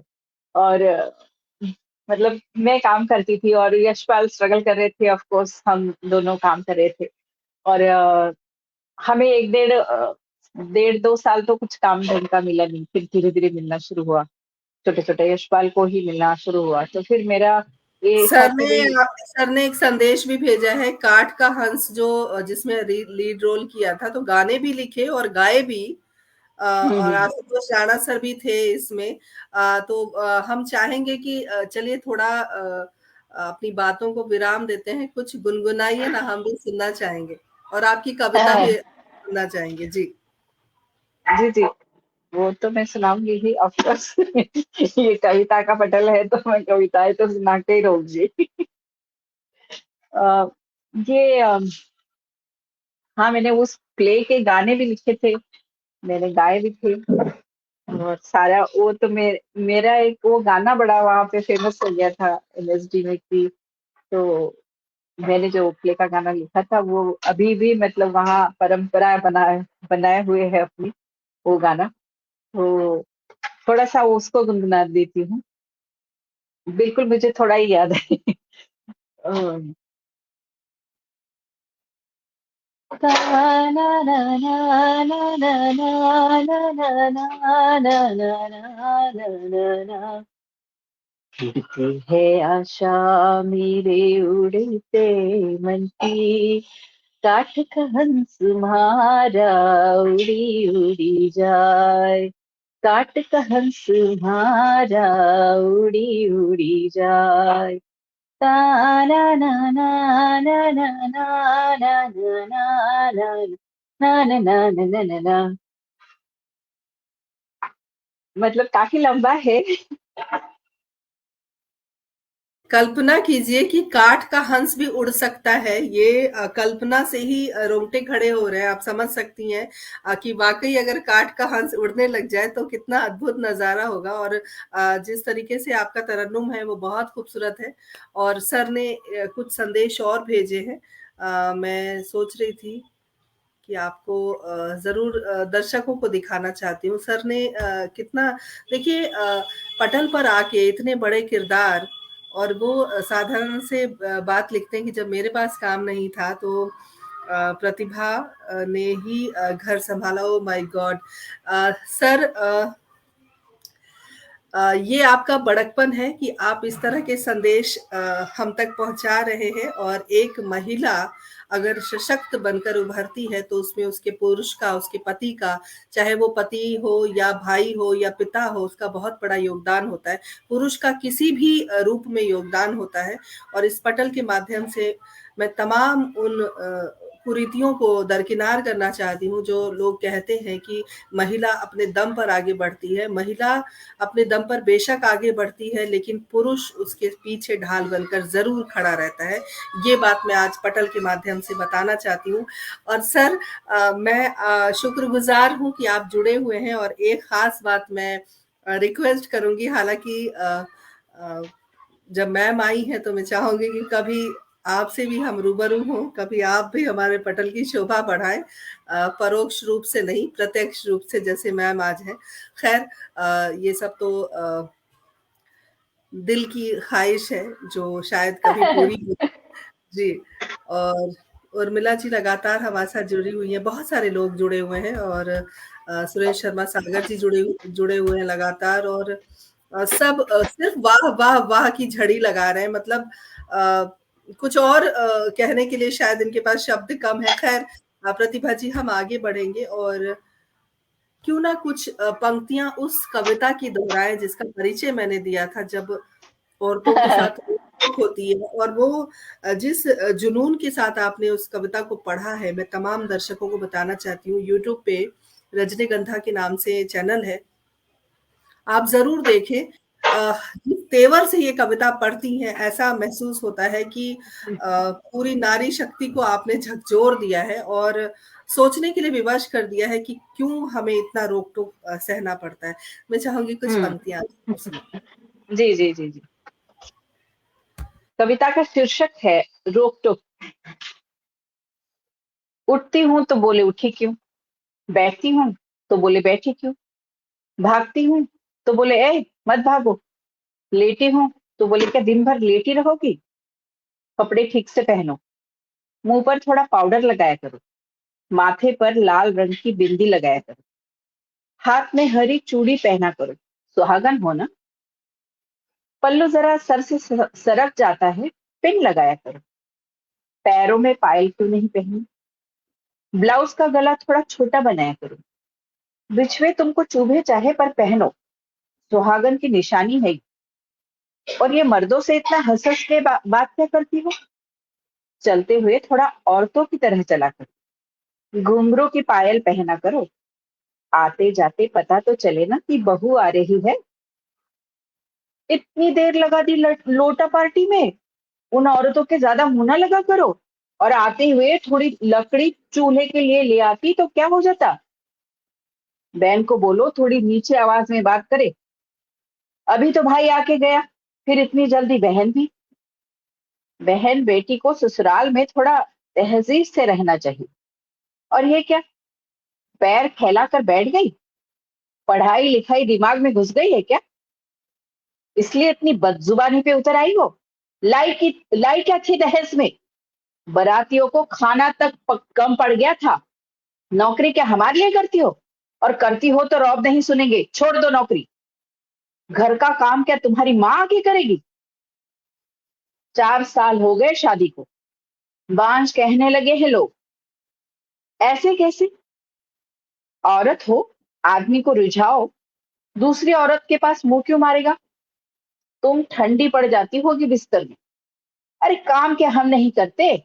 और मतलब मैं काम करती थी और यशपाल स्ट्रगल कर रहे थे, ऑफ कोर्स हम दोनों काम कर रहे थे। और हमें एक डेढ़ दो साल तो कुछ काम ढंग का मिला नहीं, फिर धीरे धीरे मिलना शुरू हुआ। छोटे छोटे यशपाल को ही मिलना शुरू हुआ, तो फिर मेरा ये था सर कि ने भाई। आपके सर ने एक संदेश भी भेजा है, काठ का हंस जो जिसमें लीड रोल किया था, तो गाने भी लिखे और गाए भी। और हम्म। आशुतोष राणा सर भी थे इसमें। तो हम चाहेंगे कि चलिए थोड़ा अपनी बातों को विराम देते हैं, कुछ गुनगुनाइए ना, हम भी सुनना चाहेंगे और आपकी कविता भी सुनना चाहेंगे। जी। जी जी, वो तो मैं सुनाऊंगी ही ऑफ कोर्स। ये कविता का पटल है तो मैं कविताएं तो सुना के ही रहूंगी। अ, ये हाँ, मैंने उस प्ले के गाने भी लिखे थे, मैंने गाए भी थे। और सारा वो तो मेरा एक वो गाना बड़ा वहां पे फेमस हो गया था एलएसडी में की। तो मैंने जो प्ले का गाना लिखा था वो अभी भी मतलब वहाँ परंपरा बनाए हुए है अपनी, वो गाना। तो थोड़ा सा उसको गुनगुना देती हूँ, बिल्कुल मुझे थोड़ा ही याद है। अम, ता ना ना ना ना ना ना ना ना ना ना ना ना ना ना। उड़ती है आशा मेरे उड़ते मन की, काठ का हंस तुम्हारा उड़ी उड़ी जाए, काट का हंस तुम्हारा उड़ी उड़ी जाए। ता ना ना ना ना ना ना ना ना ना ना ना ना ना ना ना ना। मतलब काफी लंबा है। कल्पना कीजिए कि काठ का हंस भी उड़ सकता है। ये कल्पना से ही रोंगटे खड़े हो रहे हैं। आप समझ सकती हैं कि वाकई अगर काठ का हंस उड़ने लग जाए तो कितना अद्भुत नज़ारा होगा। और जिस तरीके से आपका तरन्नुम है वो बहुत खूबसूरत है। और सर ने कुछ संदेश और भेजे हैं। मैं सोच रही थी कि आपको ज़रूर दर्शकों को दिखाना चाहती हूँ। सर ने कितना, देखिए, पटल पर आके इतने बड़े किरदार और वो साधारण से बात लिखते हैं कि जब मेरे पास काम नहीं था तो प्रतिभा ने ही घर संभाला। ओह माय गॉड! सर, ये आपका बड़कपन है कि आप इस तरह के संदेश हम तक पहुंचा रहे हैं। और एक महिला अगर सशक्त बनकर उभरती है तो उसमें उसके पुरुष का, उसके पति का, चाहे वो पति हो या भाई हो या पिता हो, उसका बहुत बड़ा योगदान होता है। पुरुष का किसी भी रूप में योगदान होता है। और इस पटल के माध्यम से मैं तमाम उन कुरीतियों को दरकिनार करना चाहती हूँ जो लोग कहते हैं कि महिला अपने दम पर आगे बढ़ती है। महिला अपने दम पर बेशक आगे बढ़ती है, लेकिन पुरुष उसके पीछे ढाल बनकर ज़रूर खड़ा रहता है। ये बात मैं आज पटल के माध्यम से बताना चाहती हूँ। और सर, मैं शुक्रगुज़ार हूँ कि आप जुड़े हुए हैं। और एक ख़ास बात मैं रिक्वेस्ट करूँगी, हालाँकि जब मैम आई हैं तो मैं चाहूँगी कि कभी आपसे भी हम रूबरू हों, कभी आप भी हमारे पटल की शोभा बढ़ाएँ, परोक्ष रूप से नहीं, प्रत्यक्ष रूप से जैसे मैम आज हैं। ख़ैर, ये सब तो दिल की ख़्वाहिश है जो शायद कभी पूरी हो। जी। और उर्मिला जी लगातार हमारे साथ जुड़ी हुई हैं, बहुत सारे लोग जुड़े हुए हैं। और सुरेश शर्मा सागर जी जुड़े हुए हैं लगातार। और सब सिर्फ़ वाह, वाह, वाह की झड़ी लगा रहे हैं। मतलब कुछ और कहने के लिए शायद इनके पास शब्द कम है। ख़ैर, प्रतिभा जी, हम आगे बढ़ेंगे और क्यों ना कुछ पंक्तियाँ उस कविता की दोहराएँ जिसका परिचय मैंने दिया था, जब औरतों के साथ रोक-टोक होती है। और वो जिस जुनून के साथ आपने उस कविता को पढ़ा है, मैं तमाम दर्शकों को बताना चाहती हूँ। यूट्यूब पे रजनीगंधा के नाम से चैनल है, आप ज़रूर देखें। जिस तेवर से ये कविता पढ़ती हैं, ऐसा महसूस होता है कि पूरी नारी शक्ति को आपने झकझोर दिया है और सोचने के लिए विवश कर दिया है कि क्यों हमें इतना रोक-टोक सहना पड़ता है। मैं चाहूँगी कुछ हुँ। पंक्तियाँ आप सुनाएँ। जी, जी, जी, जी। कविता का शीर्षक है रोक-टोक। उठती हूँ तो बोले उठी क्यों? बैठती हूँ तो बोले बैठी क्यों? भागती हूँ तो बोले ए मत भागो। लेटी हूँ तो बोले क्या दिन भर लेटी रहोगी? कपड़े ठीक से पहनो, मुँह पर थोड़ा पाउडर लगाया करो, माथे पर लाल रंग की बिंदी लगाया करो, हाथ में हरी चूड़ी पहना करो, सुहागन हो ना? पल्लू जरा सर से सरक जाता है, पिन लगाया करो, पैरों में पायल क्यों नहीं पहनी? ब्लाउज का गला थोड़ा छोटा बनाया करो, बिछुए तुमको चुभे चाहे पर पहनो, सुहागन की निशानी है। और ये मर्दों से इतना हंस-हंस के बात क्या करती हो? चलते हुए थोड़ा औरतों की तरह चला करो, घुंघरू की पायल पहना करो, आते जाते पता तो चले ना कि बहू आ रही है। इतनी देर लगा दी लोटा पार्टी में, उन औरतों के ज्यादा मुंह ना लगा करो। और आते हुए थोड़ी लकड़ी चूल्हे के लिए ले आती तो क्या हो जाता? बहन को बोलो थोड़ी नीचे आवाज में बात करे। अभी तो भाई आके गया, फिर इतनी जल्दी बहन भी। बहन बेटी को ससुराल में थोड़ा तहजीब से रहना चाहिए। और ये क्या, पैर फैलाकर बैठ गई? पढ़ाई लिखाई दिमाग में घुस गई है क्या? इसलिए इतनी बदजुबानी पे उतर आई हो? लाई क्या थी दहेज में? बारातियों को खाना तक कम पड़ गया था। नौकरी क्या हमारे लिए करती हो? और करती हो तो रौब नहीं सुनेंगे, छोड़ दो नौकरी। घर का काम क्या तुम्हारी माँ आके करेगी? 4 साल हो गए शादी को, बांझ कहने लगे हैं लोग। ऐसे कैसे? औरत हो, आदमी को रिझाओ, दूसरी औरत के पास मुंह क्यों मारेगा? तुम ठंडी पड़ जाती होगी बिस्तर में। अरे काम क्या हम नहीं करते?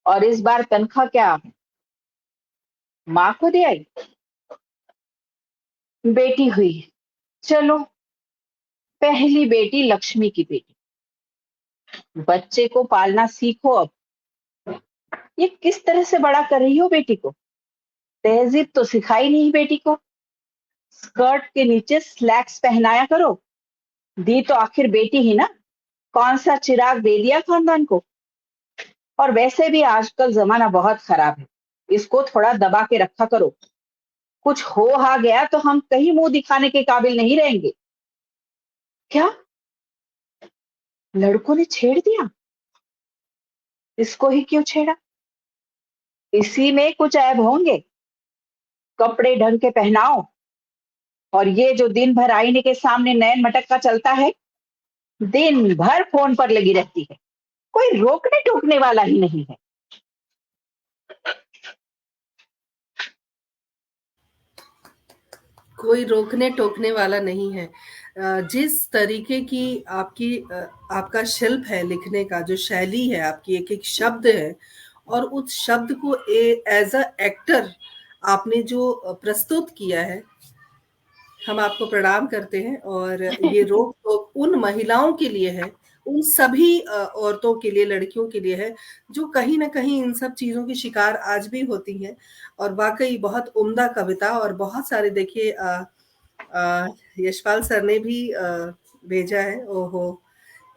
और इस बार तनख्वाह क्या माँ को दे आई? बेटी हुई, चलो, पहली बेटी लक्ष्मी की बेटी। बच्चे को पालना सीखो अब। ये किस तरह से बड़ा कर रही हो बेटी को? तहजीब तो सिखाई नहीं बेटी को। स्कर्ट के नीचे स्लैक्स पहनाया करो। दी तो आखिर बेटी ही ना, कौन सा चिराग दे दिया खानदान को। और वैसे भी आजकल जमाना बहुत खराब है, इसको थोड़ा दबा के रखा करो। कुछ हो हा गया तो हम कहीं मुंह दिखाने के काबिल नहीं रहेंगे। क्या लड़कों ने छेड़ दिया, इसको ही क्यों छेड़ा, इसी में कुछ ऐब होंगे, कपड़े ढंग के पहनाओ, और ये जो दिन भर आईने के सामने नयन मटक का चलता है, दिन भर फोन पर लगी रहती है, कोई रोकने टोकने वाला ही नहीं है। कोई रोकने टोकने वाला नहीं है। जिस तरीके की आपका शिल्प है लिखने का, जो शैली है आपकी, एक-एक शब्द है और उस शब्द को एज़ अ एक्टर आपने जो प्रस्तुत किया है, हम आपको प्रणाम करते हैं। और ये रोक-टोक उन महिलाओं के लिए है, उन सभी औरतों के लिए, लड़कियों के लिए है, जो कहीं न कहीं इन सब चीज़ों की शिकार आज भी होती हैं। और वाक़ई बहुत उम्दा कविता, और बहुत सारे देखिए यशपाल सर ने भी भेजा है, ओहो!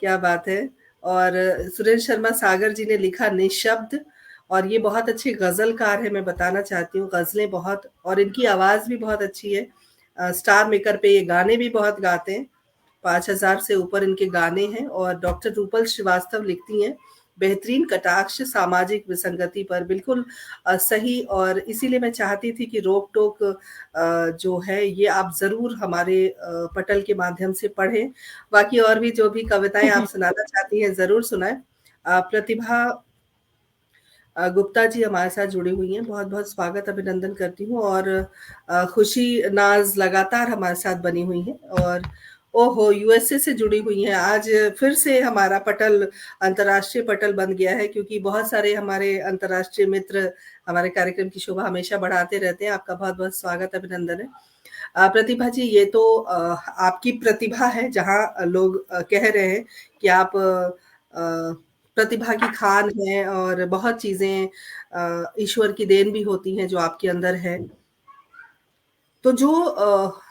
क्या बात है। और सुरेंद्र शर्मा सागर जी ने लिखा निःशब्द, और ये बहुत अच्छे गज़लकार हैं, मैं बताना चाहती हूँ, गज़लें बहुत, और इनकी आवाज़ भी बहुत अच्छी है। स्टार मेकर पे ये गाने भी बहुत गाते हैं, 5,000 से ऊपर इनके गाने हैं। और डॉक्टर रूपल श्रीवास्तव लिखती हैं, बेहतरीन कटाक्ष सामाजिक विसंगति पर, बिल्कुल सही। और इसीलिए मैं चाहती थी कि रोक-टोक जो है ये आप ज़रूर हमारे पटल के माध्यम से पढ़ें। बाकी और भी जो भी कविताएँ आप सुनाना चाहती हैं ज़रूर सुनाएँ। प्रतिभा गुप्ता जी हमारे साथ जुड़ी हुई हैं, बहुत-बहुत स्वागत अभिनंदन करती हूँ। और खुशी नाज़ लगातार हमारे साथ बनी हुई हैं, और ओहो! यूएसए से जुड़ी हुई हैं। आज फिर से हमारा पटल अंतर्राष्ट्रीय पटल बन गया है, क्योंकि बहुत सारे हमारे अंतर्राष्ट्रीय मित्र हमारे कार्यक्रम की शोभा हमेशा बढ़ाते रहते हैं। आपका बहुत-बहुत स्वागत अभिनंदन है। प्रतिभा जी, ये तो आपकी प्रतिभा है, जहाँ लोग कह रहे हैं कि आप प्रतिभा की खान हैं, और बहुत चीज़ें ईश्वर की देन भी होती हैं जो आपके अंदर है। तो जो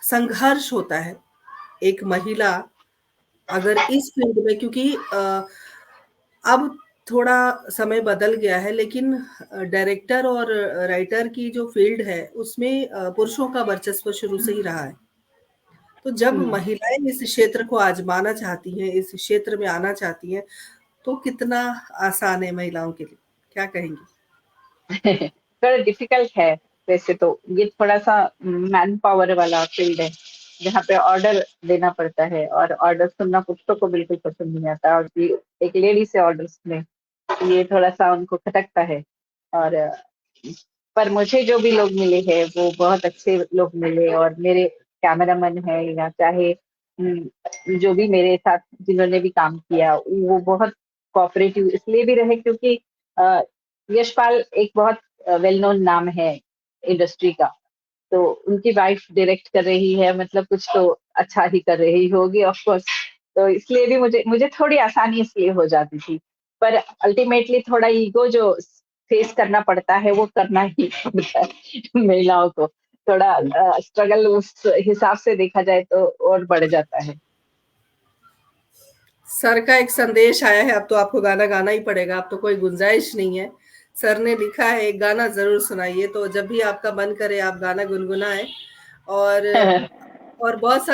संघर्ष होता है, एक महिला अगर इस फ़ील्ड में, क्योंकि अब थोड़ा समय बदल गया है, लेकिन डायरेक्टर और राइटर की जो फ़ील्ड है, उसमें पुरुषों का वर्चस्व शुरू से ही रहा है। तो जब हम्म। महिलाएँ इस क्षेत्र को आज़माना चाहती हैं, इस क्षेत्र में आना चाहती हैं, तो कितना आसान है महिलाओं के लिए? क्या कहेंगी? थोड़ा डिफिकल्ट है वैसे तो, ये थोड़ा सा मैन पावर वाला फील्ड है, जहाँ पे ऑर्डर देना पड़ता है, और ऑर्डर सुनना पुरुषों को बिल्कुल पसंद नहीं आता, और ये एक लेडी से ऑर्डर सुने, ये थोड़ा सा उनको खटकता है। और पर मुझे जो भी लोग मिले हैं वो बहुत अच्छे लोग मिले, और मेरे कैमरामैन है, या चाहे जो भी मेरे साथ जिन्होंने भी काम किया, वो बहुत कोऑपरेटिव इसलिए भी रहे क्योंकि अ, यशपाल एक बहुत वेल नोन नाम है इंडस्ट्री का, तो उनकी वाइफ डायरेक्ट कर रही है, मतलब कुछ तो अच्छा ही कर रही होगी ऑफ कोर्स। तो इसलिए भी मुझे मुझे थोड़ी आसानी इसलिए हो जाती थी। पर अल्टीमेटली थोड़ा ईगो जो फेस करना पड़ता है वो करना ही पड़ता है महिलाओं को, थोड़ा स्ट्रगल उस हिसाब से देखा जाए तो और बढ़ जाता है। सर का एक संदेश आया है, अब तो आपको गाना गाना ही पड़ेगा, अब तो कोई गुंजाइश नहीं है। सर ने लिखा है, एक गाना ज़रूर सुनाइए, तो जब भी आपका मन करे आप गाना गुनगुनाएँ। और बहुत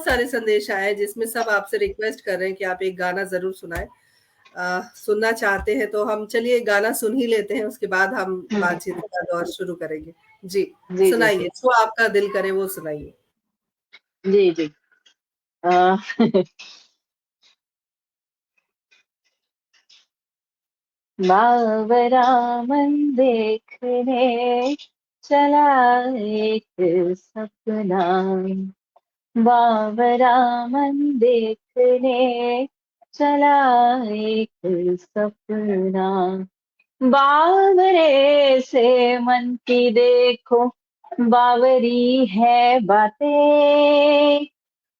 सारे संदेश आए हैं, जिसमें सब आपसे रिक्वेस्ट कर रहे हैं कि आप एक गाना ज़रूर सुनाएँ। सुनना चाहते हैं तो हम चलिए गाना सुन ही लेते हैं, उसके बाद हम बातचीत का दौर शुरू करेंगे। जी, जी जी सुनाइए, जो आपका दिल करे वो सुनाइए। जी जी। अ, बावरा मन देखने चला एक सपना, बावरा मन देखने चला एक सपना, बावरे से मन की देखो बावरी है बातें,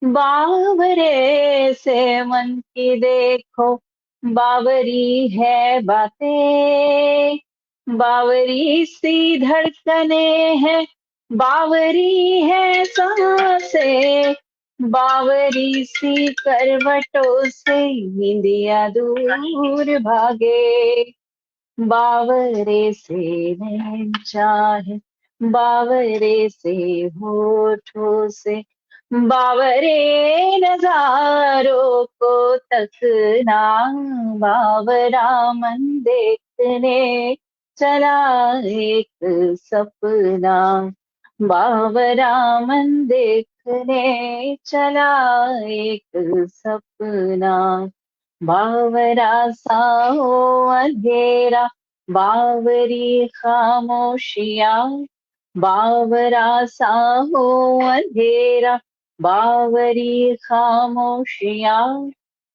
बावरे से मन की देखो बावरी है बातें, बावरी सी धड़कने हैं, बावरी है सांसें, बावरी सी करवटों से निंदिया दूर भागे, बावरे से नैन चाहे बावरे से होठों से बावरे नजारों को तकना, बावरा मन देखने चला एक सपना, बावरा मन देखने चला एक सपना, बावरा सा हो अंधेरा, बावरी खामोशियाँ, बावरा सा हो अंधेरा, बावरी खामोशियाँ,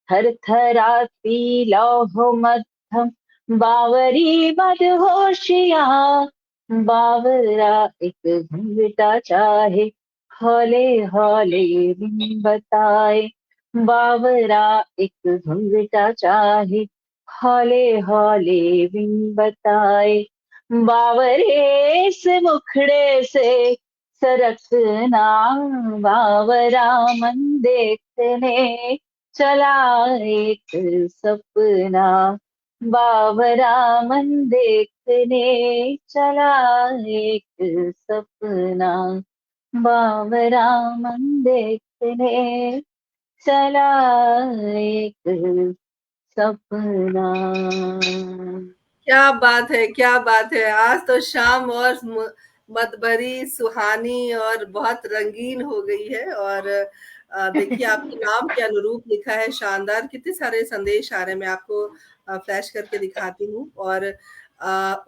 थरथराती लौह मध्यम, बावरी मदहोशियाँ, बावरा एक घूंघटा चाहे, हौले हौले बिन बताए, बावरा एक घूंघटा चाहे, हौले हौले बिन बताए, बावरे से मुखड़े से सरकना, बावरा मन देखने चला एक सपना, बावरा मन देखने चला एक सपना, बावरा मन देखने चला एक सपना। क्या बात है, क्या बात है! आज तो शाम और मतभरी, सुहानी और बहुत रंगीन हो गई है। और देखिए आपके नाम के अनुरूप लिखा है शानदार, कितने सारे संदेश आ रहे हैं, मैं आपको फ्लैश करके दिखाती हूँ। और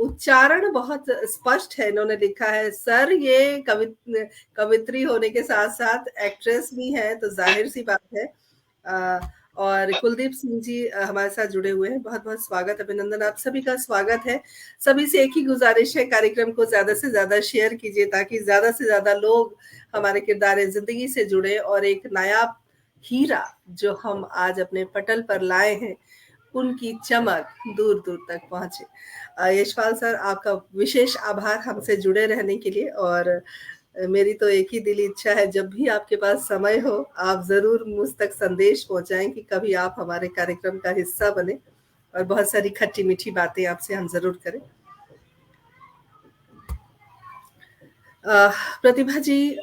उच्चारण बहुत स्पष्ट है, इन्होंने लिखा है सर ये कवित्री होने के साथ साथ एक्ट्रेस भी है, तो जाहिर सी बात है। और कुलदीप सिंह जी हमारे साथ जुड़े हुए हैं, बहुत बहुत स्वागत, अभिनंदन, आप सभी का स्वागत है। सभी से एक ही गुजारिश है, कार्यक्रम को ज्यादा से ज्यादा शेयर कीजिए ताकि ज्यादा से ज्यादा लोग हमारे किरदार जिंदगी से जुड़े और एक नायाब हीरा जो हम आज अपने पटल पर लाए हैं उनकी चमक दूर दूर तक पहुंचे। यशपाल सर, आपका विशेष आभार हमसे जुड़े रहने के लिए। और मेरी तो एक ही दिली इच्छा है, जब भी आपके पास समय हो आप जरूर मुझ तक संदेश पहुंचाएं कि कभी आप हमारे कार्यक्रम का हिस्सा बने और बहुत सारी खट्टी मीठी बातें आपसे हम जरूर करें। प्रतिभा जी,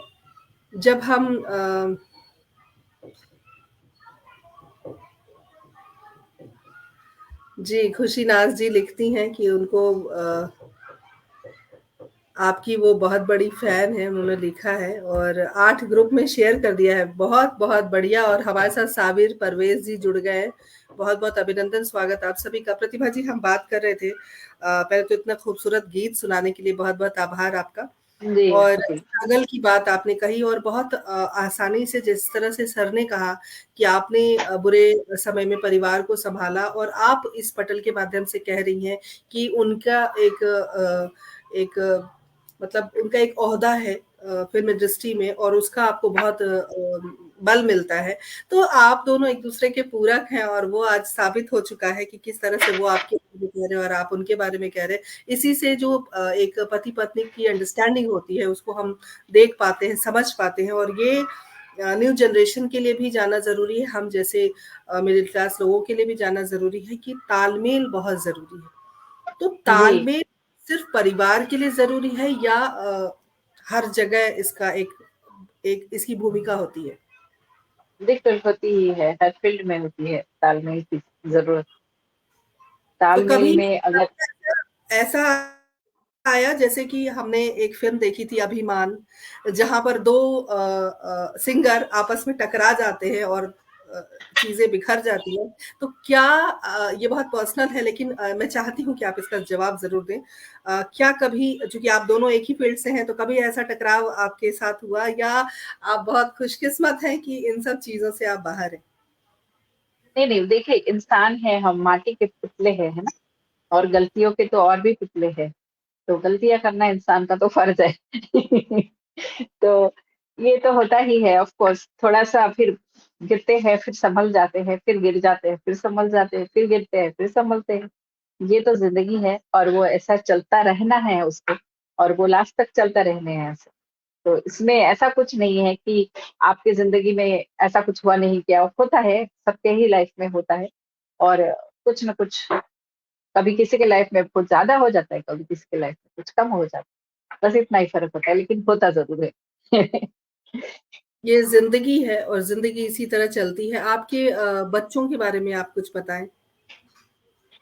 जब हम जी, खुशी नाज जी लिखती हैं कि उनको आपकी वो बहुत बड़ी फैन है, उन्होंने लिखा है और 8 ग्रुप में शेयर कर दिया है। बहुत बहुत बढ़िया। और हमारे साथ साबिर परवेज जी जुड़ गए हैं। बहुत बहुत अभिनंदन, स्वागत आप सभी का। प्रतिभा जी, हम बात कर रहे थे, पहले तो इतना खूबसूरत गीत सुनाने के लिए बहुत बहुत आभार आपका। जी और जी स्ट्रगल की बात आपने कही और बहुत आसानी से, जिस तरह से सर ने कहा कि आपने बुरे समय में परिवार को संभाला, और आप इस पटल के माध्यम से कह रही हैं कि उनका एक मतलब उनका एक ओहदा है फिल्म इंडस्ट्री में और उसका आपको बहुत बल मिलता है। तो आप दोनों एक दूसरे के पूरक हैं और वो आज साबित हो चुका है कि किस तरह से वो आपके बारे में कह रहे हैं और आप उनके बारे में कह रहे हैं। इसी से जो एक पति पत्नी की अंडरस्टैंडिंग होती है उसको हम देख पाते हैं, समझ पाते हैं। और ये न्यू जनरेशन के लिए भी जानना ज़रूरी है, हम जैसे मिडिल क्लास लोगों के लिए भी जानना ज़रूरी है कि तालमेल बहुत ज़रूरी है। तो जी। तालमेल सिर्फ परिवार के लिए ज़रूरी है या हर जगह इसका एक एक इसकी भूमिका होती है? दिक्कत होती ही है, हर फील्ड में होती है तालमेल की जरूरत। तो तालमेल कभी में अगर ऐसा आया जैसे कि हमने एक फ़िल्म देखी थी अभिमान, जहाँ पर 2 सिंगर आपस में टकरा जाते हैं और अ, चीज़ें बिखर जाती हैं। तो क्या ये बहुत पर्सनल है लेकिन मैं चाहती हूँ कि आप इसका जवाब ज़रूर दें। क्या कभी, चूँकि आप दोनों एक ही फ़ील्ड से हैं, तो कभी ऐसा टकराव आपके साथ हुआ या आप बहुत खुशकिस्मत हैं कि इन सब चीज़ों से आप बाहर हैं? नहीं नहीं, देखिए इंसान है, हम माटी के पुतले हैं, है ना। और गलतियों के तो और भी पुतले हैं, तो गलतियां करना इंसान का तो फर्ज है। तो ये तो होता ही है, ऑफ कोर्स। थोड़ा सा फिर गिरते हैं, फिर संभल जाते हैं, फिर गिर जाते हैं, फिर संभल जाते हैं, फिर गिरते हैं, फिर संभलते हैं। ये तो जिंदगी है और वो ऐसा चलता रहना है उसको, और वो लास्ट तक चलता रहने हैं ऐसे। तो इसमें ऐसा कुछ नहीं है कि आपकी जिंदगी में ऐसा कुछ हुआ नहीं, क्या होता है, सबके ही लाइफ में होता है। और कुछ ना कुछ, कभी किसी के लाइफ में कुछ ज्यादा हो जाता है, कभी किसी के लाइफ में कुछ कम हो जाता है, बस इतना ही फर्क होता है, लेकिन होता जरूर है। ये ज़िंदगी है और ज़िंदगी इसी तरह चलती है। आपके बच्चों के बारे में आप कुछ बताएँ?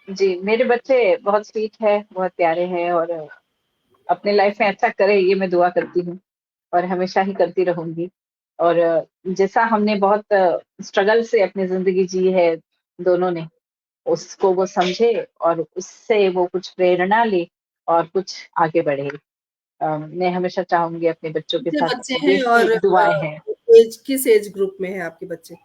जी, मेरे बच्चे बहुत स्वीट है, बहुत प्यारे हैं और अपने लाइफ में अच्छा करे ये मैं दुआ करती हूँ और हमेशा ही करती रहूँगी। और जैसा हमने बहुत स्ट्रगल से अपनी ज़िंदगी जी है दोनों ने, उसको वो समझे और उससे वो कुछ प्रेरणा ले और कुछ आगे बढ़े। मैं हमेशा चाहूँगी अपने बच्चों के कितने साथ बच्चे हैं यही और दुआएँ हैं। एज किस एज ग्रुप में हैं आपके बच्चे?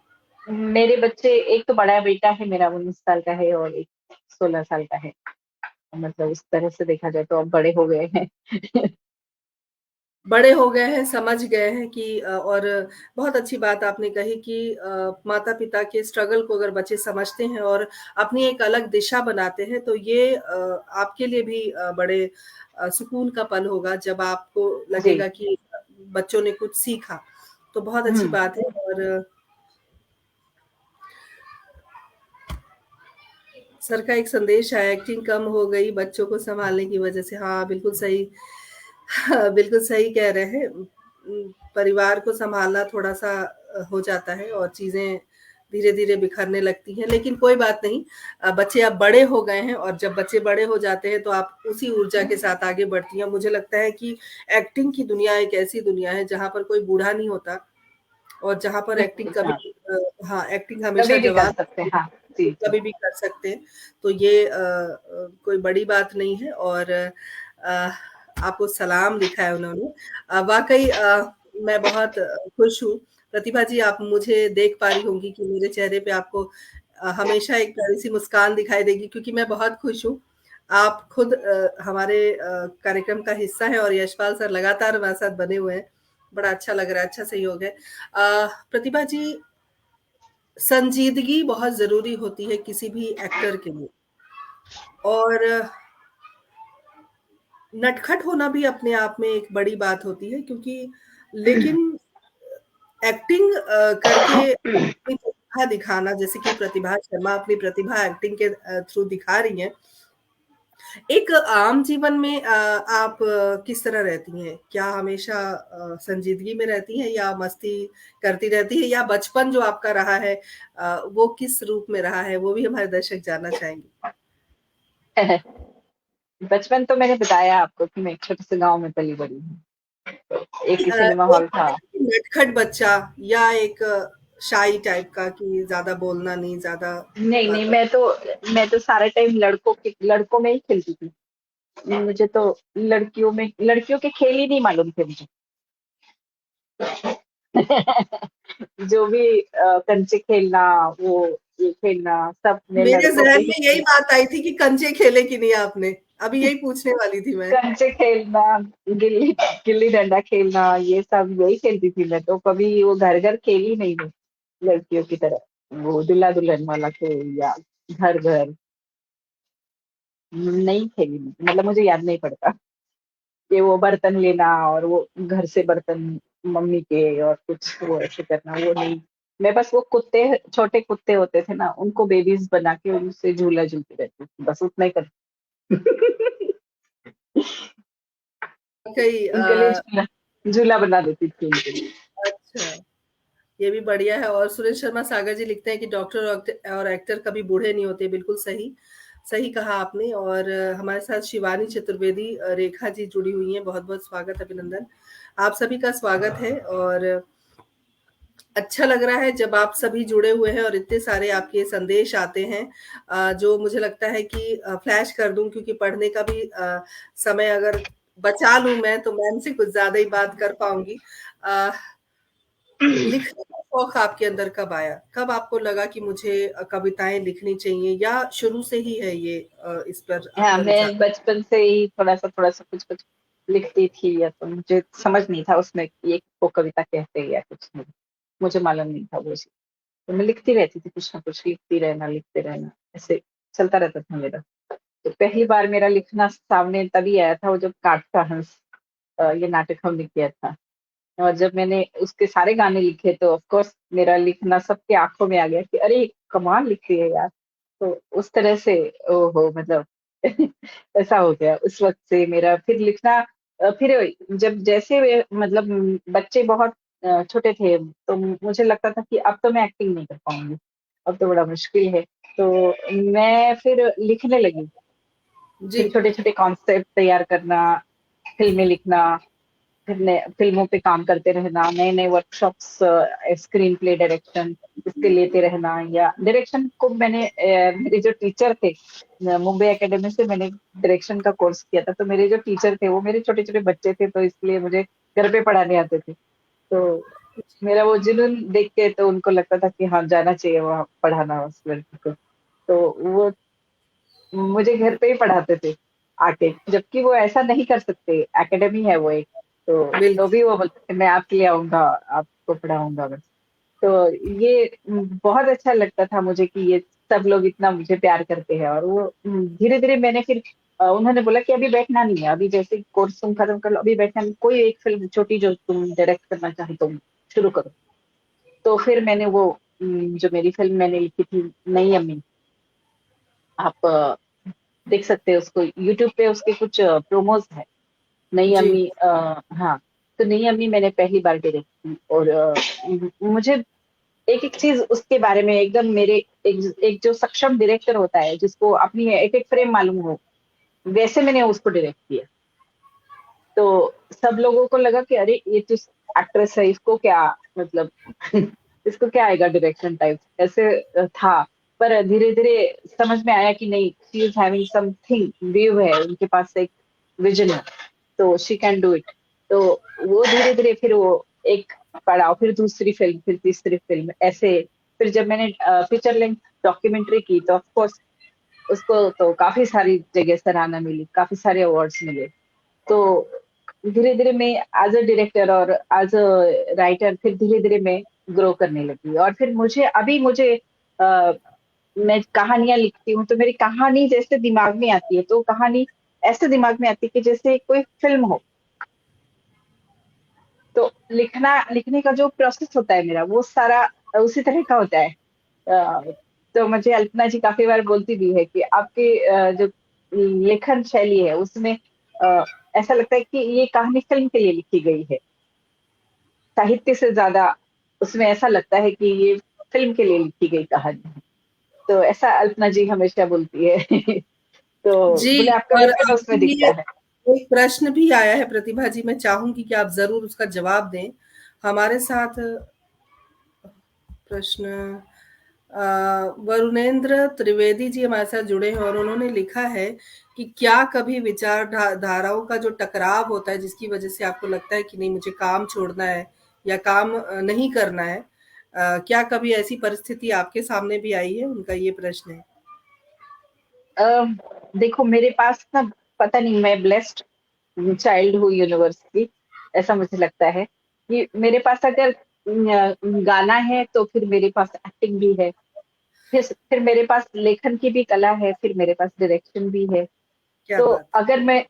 मेरे बच्चे, एक तो बड़ा बेटा है मेरा 19 साल का है और एक 16 साल का है। मतलब उस तरह से देखा जाए तो अब बड़े हो गए हैं। बड़े हो गए हैं, समझ गए हैं कि और बहुत अच्छी बात आपने कही कि माता-पिता के स्ट्रगल को अगर बच्चे समझते हैं और अपनी एक अलग दिशा बनाते हैं, तो ये आपके लिए भी बड़े सुकून का पल होगा जब आपको जी। लगेगा कि बच्चों ने कुछ सीखा। तो बहुत अच्छी हुँ। बात है और सर का एक संदेश आया, एक्टिंग कम हो गई बच्चों को सँभालने की वज़ह से। हाँ, बिल्कुल सही। हाँ, बिल्कुल सही कह रहे हैं। परिवार को सँभालना थोड़ा-सा हो जाता है और चीज़ें धीरे-धीरे बिखरने लगती हैं, लेकिन कोई बात नहीं। बच्चे अब बड़े हो गए हैं और जब बच्चे बड़े हो जाते हैं, तो आप उसी ऊर्जा के साथ आगे बढ़ती हैं। मुझे लगता है कि एक्टिंग की दुनिया एक ऐसी दुनिया है, जहाँ पर कोई बूढ़ा नहीं होता और जहाँ पर एक्टिंग बिल्कुल, हाँ। कभी हाँ, एक्टिंग हमेशा कभी भी कर जवान सकते हैं। हाँ, जी, जी। कभी भी कर सकते हैं। तो ये कोई बड़ी बात नहीं है और आपको सलाम लिखा है उन्होंने। वाक़ई मैं बहुत खुश हूँ। प्रतिभा जी आप मुझे देख पा रही होंगी कि मेरे चेहरे पे आपको हमेशा एक प्यारी-सी मुस्कान दिखाई देगी क्योंकि मैं बहुत खुश हूँ। आप खुद हमारे कार्यक्रम का हिस्सा हैं और यशपाल सर लगातार हमारे साथ बने हुए हैं। बड़ा अच्छा लग रहा है, अच्छा सहयोग है। प्रतिभा जी संजीदगी बहुत ज़रूरी होती है किसी भी एक्टर के लिए और नटखट होना भी अपने आप में एक बड़ी बात होती है क्योंकि लेकिन एक्टिंग करके अपनी प्रतिभा दिखाना जैसे कि प्रतिभा शर्मा अपनी प्रतिभा एक्टिंग के थ्रू दिखा रही हैं। एक आम जीवन में आप किस तरह रहती हैं? क्या हमेशा संजीदगी में रहती हैं या मस्ती करती रहती हैं या बचपन जो आपका रहा है वो किस रूप में रहा है? वो भी हमारे दर्शक जानना चाहेंगे। बचपन तो मैंने बताया आपको कि मैं एक छोटे से गाँव में पली-बड़ी हूँ। एक ही अ, सिनेमा एक हॉल था। होता है कि नटखट बच्चा या एक शाई टाइप का कि ज़्यादा बोलना नहीं, ज़्यादा नहीं, नहीं, बातों मैं तो सारा टाइम लड़कों में ही खेलती थी। मुझे तो लड़कियों के खेल ही नहीं मालूम थे मुझे। जो भी कंचे खेलना, वो ये खेलना, सब मैं मेरे लड़कों के ज़हन ही में यही खेल। बात आई थी कि कंचे खेले कि नहीं आपने? अभी यही पूछने वाली थी मैं। कंचे खेलना, गिल्ली गिल्ली डंडा खेलना, ये सब यही खेलती थी मैं तो। कभी वो घर-घर खेली नहीं मैं, लड़कियों की तरह। वो दूल्हा-दुल्हन वाला खेल या घर-घर नहीं खेली मैं। मतलब मुझे याद नहीं पड़ता कि वो बर्तन लेना और वो घर से बर्तन मम्मी के और कुछ वो ऐसे करना, वो नहीं। मैं बस वो कुत्ते, छोटे कुत्ते होते थे ना, उनको बेबीज़ बना के उनसे झूला झूलती रहती थी, बस उतना ही करती। कई उनके लिए झूला झूला बना देती थी उनके लिए। अच्छा, ये भी बढ़िया है और सुरेश शर्मा सागर जी लिखते हैं कि डॉक्टर और एक्टर कभी बूढ़े नहीं होते, बिल्कुल सही, सही कहा आपने और हमारे साथ शिवानी चतुर्वेदी रेखा जी जुड़ी हुई हैं, बहुत-बहुत स्वागत, अभिनंदन। आप सभी का स्वागत है और अच्छा लग रहा है जब आप सभी जुड़े हुए हैं और इतने सारे आपके संदेश आते हैं जो मुझे लगता है कि फ्लैश कर दूँ क्योंकि पढ़ने का भी समय अगर बचा लूँ मैं तो मैम से कुछ ज़्यादा ही बात कर पाऊँगी। अ, लिखने का शौक आपके अंदर कब आया? कब आपको लगा कि मुझे कविताएँ लिखनी चाहिए या शुरू से ही है ये इस पर हाँ, आपका विचार? मैं बचपन से ही थोड़ा-सा कुछ-कुछ लिखती थी, या तो मुझे समझ नहीं था उसमें ये को कविता कहते हैं या कुछ नहीं। मुझे मालूम नहीं था वो चीज़। तो मैं लिखती रहती थी, कुछ ना कुछ लिखते रहना, ऐसे चलता रहता था मेरा। तो पहली बार मेरा लिखना सामने तभी आया था वो जब काठ का हंस ये नाटक हमने किया था। और जब मैंने उसके सारे गाने लिखे तो ऑफ कोर्स मेरा लिखना सबके आँखों में आ गया कि अरे! कमाल लिख रही है यार। तो उस तरह से ओहो! मतलब ऐसा हो गया। उस वक़्त से मेरा फिर लिखना फिर जब जैसे वे मतलब बच्चे बहुत छोटे थे, तो मुझे लगता था कि अब तो मैं एक्टिंग नहीं कर पाऊंगी, अब तो बड़ा मुश्किल है। तो मैं फिर लिखने लगी, जी। फिर छोटे छोटे कॉन्सेप्ट तैयार करना, फिल्में लिखना, फिर फिल्मों पे काम करते रहना, नए नए वर्कशॉप्स, स्क्रीन प्ले डायरेक्शन इसके लेते रहना। या डायरेक्शन को मैंने मेरे जो टीचर थे, मुंबई एकेडमी से मैंने डायरेक्शन का कोर्स किया था, तो मेरे जो टीचर थे वो मेरे छोटे छोटे बच्चे थे, तो इसलिए मुझे घर पे पढ़ाने आते थे। तो मेरा वो जुनून देख के तो उनको लगता था कि हाँ जाना चाहिए वहाँ पढ़ाना उस लड़की को। तो वो मुझे घर पे ही पढ़ाते थे आके, जबकि वो ऐसा नहीं कर सकते, एकेडमी है वो एक। तो बिल्कुल। भी वो बोलते थे मैं आपके लिए आऊंगा, आपको पढ़ाऊंगा बस। तो ये बहुत अच्छा लगता था मुझे कि ये सब लोग इतना मुझे प्यार करते हैं। और वो धीरे धीरे मैंने फिर उन्होंने बोला कि अभी बैठना नहीं है, अभी जैसे कोर्स तुम खत्म कर लो अभी बैठना नहीं, कोई एक फिल्म छोटी जो तुम डायरेक्ट करना चाहे तुम शुरू करो। तो फिर मैंने वो जो मेरी फिल्म मैंने लिखी थी नई अम्मी, आप देख सकते हैं उसको यूट्यूब पे, उसके कुछ प्रोमोज है। नई जी। अम्मी, हाँ। तो नई अम्मी मैंने पहली बार डायरेक्ट की, और मुझे एक एक चीज उसके बारे में एकदम मेरे एक जो सक्षम डायरेक्टर होता है जिसको अपनी एक एक फ्रेम मालूम हो, वैसे मैंने उसको डायरेक्ट किया। तो सब लोगों को लगा कि अरे ये तो एक्ट्रेस है, इसको क्या मतलब इसको क्या आएगा डायरेक्शन टाइप ऐसे था। पर धीरे धीरे समझ में आया कि नहीं, she is having something, view है उनके पास, एक विजन है, तो शी कैन डू इट। तो वो धीरे धीरे फिर वो एक पड़ाव, फिर दूसरी फिल्म, फिर तीसरी फिल्म ऐसे। फिर जब मैंने फीचर लेंथ डॉक्यूमेंट्री की तो ऑफकोर्स उसको तो काफी सारी जगह सराहना मिली, काफी सारे अवार्ड्स मिले। तो धीरे धीरे मैं एज अ डायरेक्टर और एज अ राइटर फिर धीरे धीरे मैं ग्रो करने लगी। और फिर मुझे मैं कहानियां लिखती हूँ तो मेरी कहानी जैसे दिमाग में आती है, तो कहानी ऐसे दिमाग में आती है कि जैसे कोई फिल्म हो। तो लिखने का जो प्रोसेस होता है मेरा, वो सारा उसी तरह का होता है। अ, तो मुझे अल्पना जी काफी बार बोलती भी है कि आपकी जो लेखन शैली है उसमें अ, ऐसा लगता है कि ये कहानी फिल्म के लिए लिखी गई है, साहित्य से ज्यादा उसमें ऐसा लगता है कि ये फिल्म के लिए लिखी गई कहानी है। तो ऐसा अल्पना जी हमेशा बोलती है तो जी। बोले आपका और विजन आपके उसमें दिखता लिए है। एक प्रश्न भी आया है प्रतिभा जी, मैं चाहूंगी कि आप जरूर उसका जवाब दें हमारे साथ। प्रश्न, वरुणेंद्र त्रिवेदी जी हमारे साथ जुड़े हैं और उन्होंने लिखा है कि क्या कभी विचार धाराओं का जो टकराव होता है जिसकी वजह से आपको लगता है कि नहीं मुझे काम छोड़ना है या काम नहीं करना है, क्या कभी ऐसी परिस्थिति आपके सामने भी आई है? उनका ये प्रश्न है। अ, देखो मेरे पास ना, पता नहीं, मैं ब्लेस्ड चाइल्ड हूँ यूनिवर्स की, ऐसा मुझे लगता है कि मेरे पास अगर गाना है तो फिर मेरे पास एक्टिंग भी है, फिर मेरे पास लेखन की भी कला है, फिर मेरे पास डायरेक्शन भी है। क्या तो बात है। अगर मैं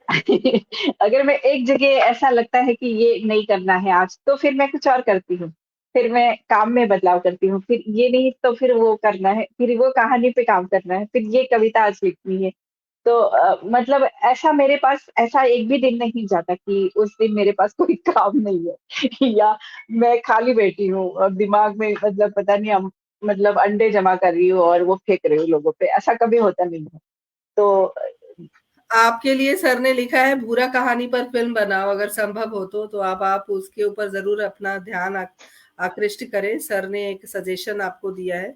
अगर मैं एक जगह ऐसा लगता है कि ये नहीं करना है आज, तो फिर मैं कुछ और करती हूँ, फिर मैं काम में बदलाव करती हूँ, फिर ये नहीं तो फिर वो करना है, फिर वो कहानी पे काम करना है, फिर ये कविता आज लिखनी है। तो मतलब ऐसा मेरे पास ऐसा एक भी दिन नहीं जाता कि उस दिन मेरे पास कोई काम नहीं है या मैं खाली बैठी हूँ और दिमाग में मतलब पता नहीं मतलब अंडे जमा कर रही हूँ और वो फेंक रही हूँ लोगों पे, ऐसा कभी होता नहीं है। तो आपके लिए सर ने लिखा है बुरा कहानी पर फ़िल्म बनाओ अगर संभव हो तो आप उसके ऊपर ज़रूर अपना ध्यान आकृष्ट करें। सर ने एक सजेशन आपको दिया है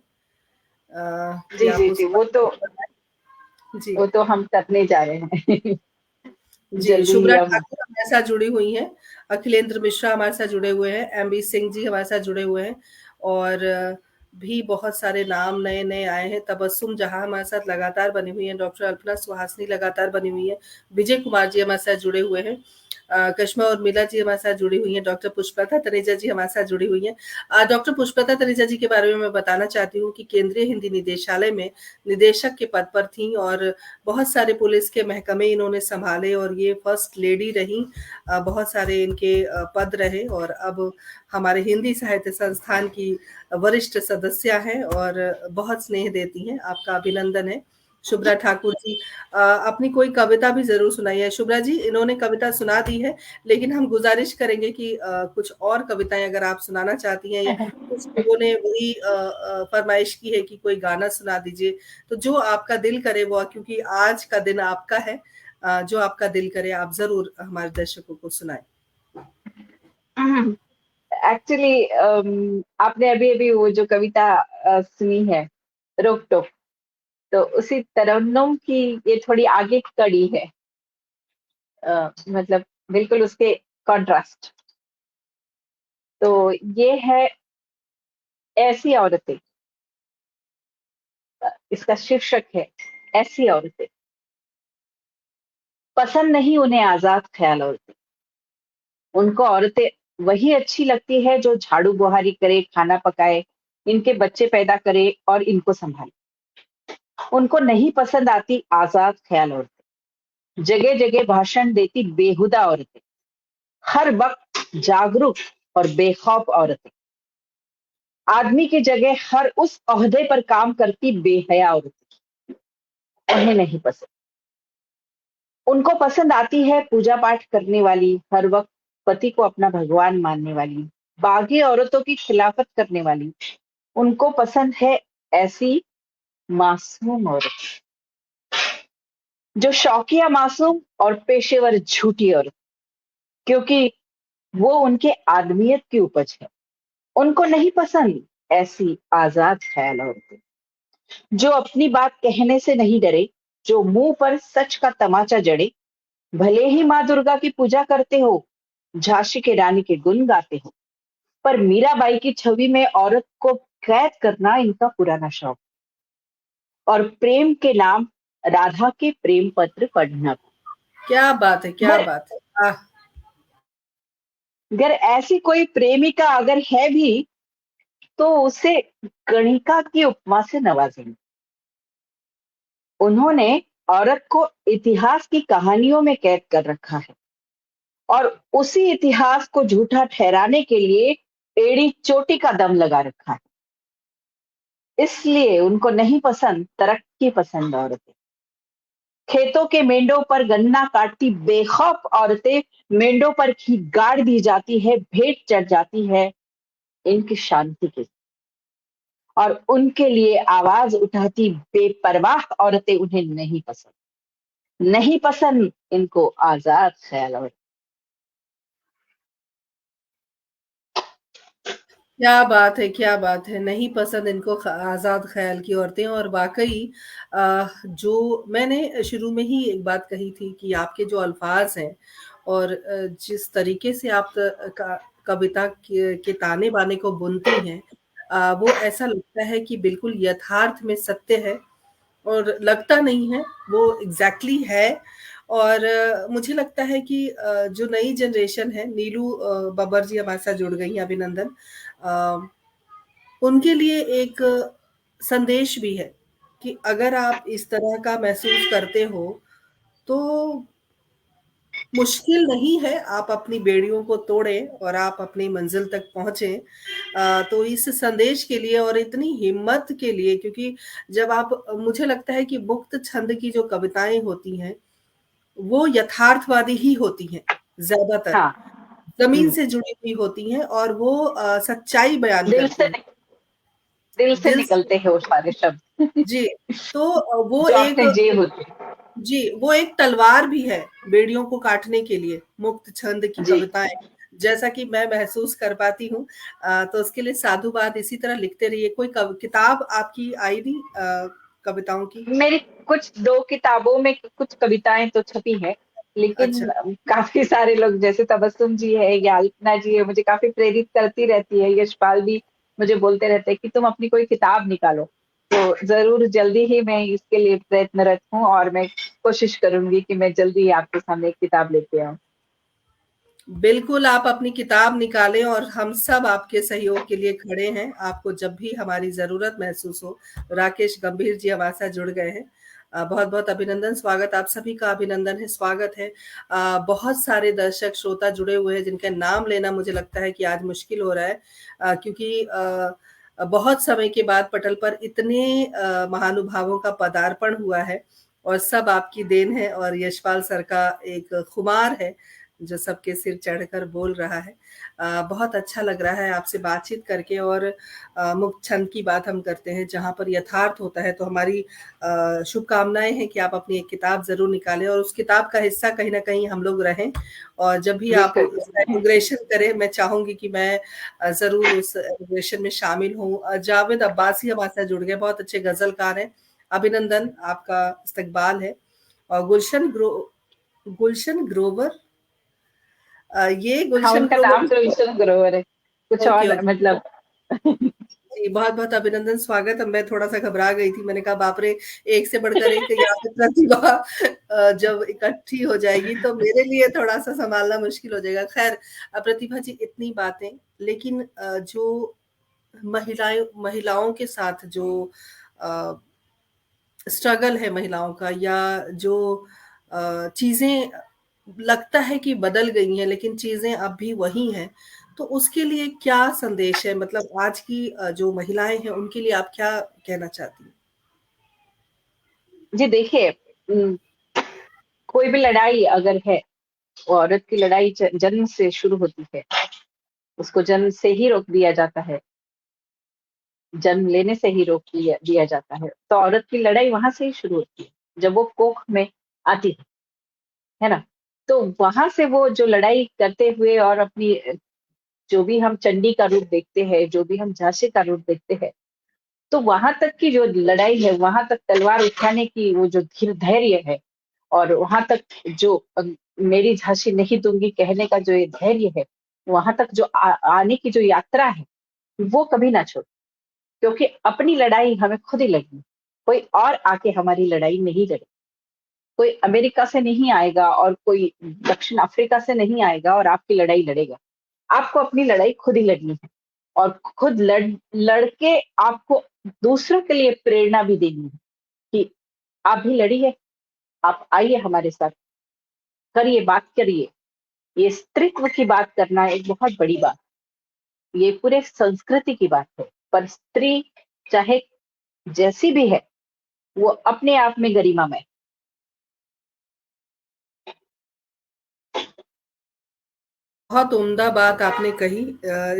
कि जी आप जी उस जी, पर फ़िल्म बनाएँ। जी। वो तो हम करने जा रहे हैं जी, जल्दी ही शुभ्रा हम। ठाकुर हमारे साथ जुड़ी हुई हैं, अखिलेंद्र मिश्रा हमारे साथ जुड़े हुए हैं, एमबी सिंह जी हमारे साथ जुड़े हुए हैं और भी बहुत सारे नाम नए-नए आए हैं। तबस्सुम जहाँ हमारे साथ लगातार बनी हुई हैं, डॉक्टर अल्पना सुहासिनी लगातार बनी हुई हैं, विजय कुमार जी हमारे साथ जुड़े हुए हैं, करिश्मा उर्मिला जी हमारे साथ जुड़ी हुई हैं, डॉक्टर पुष्पलता तनेजा जी हमारे साथ जुड़ी हुई हैं। डॉक्टर पुष्पलता तनेजा जी के बारे में मैं बताना चाहती हूँ कि केंद्रीय हिंदी निदेशालय में निदेशक के पद पर थीं और बहुत सारे पुलिस के महकमे इन्होंने संभाले और ये फर्स्ट लेडी रहीं। बहुत सारे इनके पद रहे और अब हमारे हिंदी साहित्य संस्थान की वरिष्ठ सदस्या हैं और बहुत स्नेह देती हैं। आपका अभिनंदन है शुभ्रा ठाकुर जी, अपनी कोई कविता भी ज़रूर सुनाइए। शुभ्रा जी, इन्होंने कविता सुना दी है, लेकिन हम गुज़ारिश करेंगे कि कुछ और कविताएँ अगर आप सुनाना चाहती हैं, या कुछ लोगों ने वही फ़रमाइश की है कि कोई गाना सुना दीजिए, तो जो आपका दिल करे वो, क्योंकि आज का दिन आपका है, जो आपका दिल करे आप ज़रूर हमारे दर्शकों को सुनाएँ। एक्चुअली आपने अभी-अभी वो जो कविता सुनी है, रोक-टोक, तो उसी तरन्नुम की ये थोड़ी आगे की कड़ी है। मतलब बिल्कुल उसके कॉन्ट्रास्ट। तो ये है ऐसी औरतें, इसका शीर्षक है ऐसी औरतें। पसंद नहीं उन्हें आज़ाद ख़्याल औरतें। उनको औरतें वही अच्छी लगती है जो झाड़ू-बुहारी करे, खाना पकाए, इनके बच्चे पैदा करे और इनको सँभाले। उनको नहीं पसंद आती आज़ाद ख़्याल औरतें। जगह-जगह भाषण देती बेहुदा औरतें। हर वक़्त जागरूक और बेखौफ औरतें। आदमी की जगह हर उस ओहदे पर काम करती बेहया औरतें। उन्हें नहीं पसंद। उनको पसंद आती है पूजा-पाठ करने वाली, हर वक़्त पति को अपना भगवान मानने वाली, बागी औरतों की खिलाफत करने वाली। उनको पसंद है ऐसी मासूम औरत, जो शौकिया मासूम और पेशेवर झूठी औरत, क्योंकि वो उनके आदमियत की उपज है। उनको नहीं पसंद ऐसी आज़ाद ख़्याल औरतें, जो अपनी बात कहने से नहीं डरे, जो मुँह पर सच का तमाचा जड़े, भले ही माँ दुर्गा की पूजा करते हो, झांसी की रानी के गुण गाते हो, पर मीराबाई की छवि में औरत को कैद करना इनका पुराना शौक, और प्रेम के नाम राधा के प्रेम पत्र पढ़ना। क्या बात है! क्या अगर बात है! आह! अगर ऐसी कोई प्रेमिका अगर है भी, तो उसे गणिका की उपमा से नवाजेंगे। उन्होंने औरत को इतिहास की कहानियों में कैद कर रखा है, और उसी इतिहास को झूठा ठहराने के लिए एड़ी चोटी का दम लगा रखा है। इसलिए उनको नहीं पसंद तरक्की पसंद औरतें। खेतों के मेंढों पर गन्ना काटती बेखौफ औरतें, मेंढों पर ही गाड़ दी जाती है, भेंट चढ़ जाती है इनकी शांति के, और उनके लिए आवाज उठाती बेपरवाह औरतें उन्हें नहीं पसंद। नहीं पसंद इनको आजाद ख्याल औरतें। क्या बात है! क्या बात है! नहीं पसंद इनको आज़ाद ख़्याल की औरतें, और वाक़ई जो मैंने शुरू में ही एक बात कही थी कि आपके जो अल्फ़ाज़ हैं, और जिस तरीके से आप कविता के ताने-बाने को बुनती हैं, वो ऐसा लगता है कि बिल्कुल यथार्थ में सत्य है, और लगता नहीं है, वो एग्ज़ैक्टली है। और मुझे लगता है कि जो नई जनरेशन है, नीलू बब्बर जी हमारे साथ जुड़ गई हैं, अभिनंदन। अ, उनके लिए एक संदेश भी है कि अगर आप इस तरह का महसूस करते हो, तो मुश्किल नहीं है, आप अपनी बेड़ियों को तोड़ें और आप अपनी मंज़िल तक पहुँचे। तो इस संदेश के लिए और इतनी हिम्मत के लिए, क्योंकि जब आप, मुझे लगता है कि मुक्त छंद की जो कविताएँ होती हैं, वो यथार्थवादी ही होती हैं, ज़्यादातर। हाँ। ज़मीन हम्म, से जुड़ी हुई होती हैं, और वो सच्चाई बयान दिल करती से हैं। दिल से दिल से, निकलते हैं वो सारे शब्द जी, तो वो जो एक, आपने जेब होते। जी, वो एक तलवार भी है, बेड़ियों को काटने के लिए, मुक्त छंद की जी, कविताएँ, जैसा कि मैं महसूस कर पाती हूँ। तो उसके लिए साधुवाद, इसी तरह लिखते रहिए। कोई किताब आपकी आई नहीं कविताओं की? मेरी कुछ 2 किताबों में कुछ कविताएँ तो छपी हैं, अच्छा, लेकिन काफ़ी सारे लोग जैसे तबस्सुम जी है या अल्पना जी है, मुझे काफ़ी प्रेरित करती रहती है। यशपाल भी मुझे बोलते रहते हैं कि तुम अपनी कोई किताब निकालो। तो ज़रूर जल्दी ही मैं इसके लिए प्रयत्नरत हूँ, और मैं कोशिश करूँगी कि मैं जल्दी ही आपके सामने एक किताब लेके आऊँ। बिल्कुल आप अपनी किताब निकालें, और हम सब आपके सहयोग के लिए खड़े हैं। आपको जब भी हमारी ज़रूरत महसूस हो। राकेश गंभीर जी हमारे साथ जुड़ गए हैं। बहुत-बहुत अभिनंदन, स्वागत, आप सभी का अभिनंदन है, स्वागत है। बहुत सारे दर्शक, श्रोता जुड़े हुए हैं, जिनका नाम लेना मुझे लगता है कि आज मुश्किल हो रहा है, क्योंकि बहुत समय के बाद पटल पर इतने महानुभावों का पदार्पण हुआ है और सब आपकी देन है और यशपाल सर का एक खुमार है जो सबके सिर चढ़कर बोल रहा है। बहुत अच्छा लग रहा है आपसे बातचीत करके और मुक्त छंद की बात हम करते हैं जहाँ पर यथार्थ होता है, तो हमारी शुभकामनाएँ हैं कि आप अपनी एक किताब ज़रूर निकालें और उस किताब का हिस्सा कहीं न कहीं हम लोग रहें और जब भी आप बिल्कुल। उसका इनॉग्रेशन करें, मैं चाहूँगी कि मैं ज़रूर उस इनॉग्रेशन में शामिल हूँ। जावेद अब्बासी हमारे साथ जुड़ गए, बहुत अच्छे गज़लकार हैं। अभिनंदन, आपका इस्तकबाल है। और गुलशन ग्रोवर ये हाँ, गुलशन उनका ग्रोवर नाम तो विष्णु ग्रोवर है, कुछ ओके, और ओके। मतलब। जी, बहुत-बहुत अभिनंदन, स्वागत। अब मैं थोड़ा-सा घबरा गई थी, मैंने कहा बाप रे! एक से बढ़कर एक यहाँ पे प्रतिभा जब इकट्ठी हो जाएगी तो मेरे लिए थोड़ा-सा सँभालना मुश्किल हो जाएगा। ख़ैर प्रतिभा जी इतनी बातें, लेकिन जो महिलाओं के साथ जो अ, स्ट्रगल है महिलाओं का या जो चीज़ें लगता है कि बदल गई हैं लेकिन चीज़ें अब भी वही हैं, तो उसके लिए क्या संदेश है? मतलब आज की जो महिलाएँ हैं उनके लिए आप क्या कहना चाहती हैं? जी देखिए, कोई भी लड़ाई अगर है, औरत की लड़ाई जन्म से शुरू होती है, उसको जन्म से ही रोक दिया जाता है, जन्म लेने से ही रोक दिया दिया जाता है। तो औरत की लड़ाई वहाँ से ही शुरू होती है, जब वो कोख में आती है ना? तो वहाँ से वो जो लड़ाई करते हुए और अपनी जो भी हम चंडी का रूप देखते हैं, जो भी हम झांसी का रूप देखते हैं, तो वहाँ तक की जो लड़ाई है, वहाँ तक तलवार उठाने की वो जो धैर्य है और वहाँ तक जो मेरी झांसी नहीं दूँगी कहने का जो ये धैर्य है, वहाँ तक जो आने की जो यात्रा है, वो कभी ना छोड़े। क्योंकि अपनी लड़ाई हमें खुद ही लड़नी है। कोई और आके हमारी लड़ाई नहीं लड़े। कोई अमेरिका से नहीं आएगा और कोई दक्षिण अफ्रीका से नहीं आएगा और आपकी लड़ाई लड़ेगा। आपको अपनी लड़ाई खुद ही लड़नी है और खुद लड़ के आपको दूसरों के लिए प्रेरणा भी देनी है कि आप भी लड़िए, आप आइए हमारे साथ, करिए, बात करिए। ये स्त्रीत्व की बात करना एक बहुत बड़ी बात, ये पूरे संस्कृति की बात है। पर स्त्री चाहे जैसी भी है, वो अपने आप में गरिमामय। बहुत उम्दा बात आपने कही।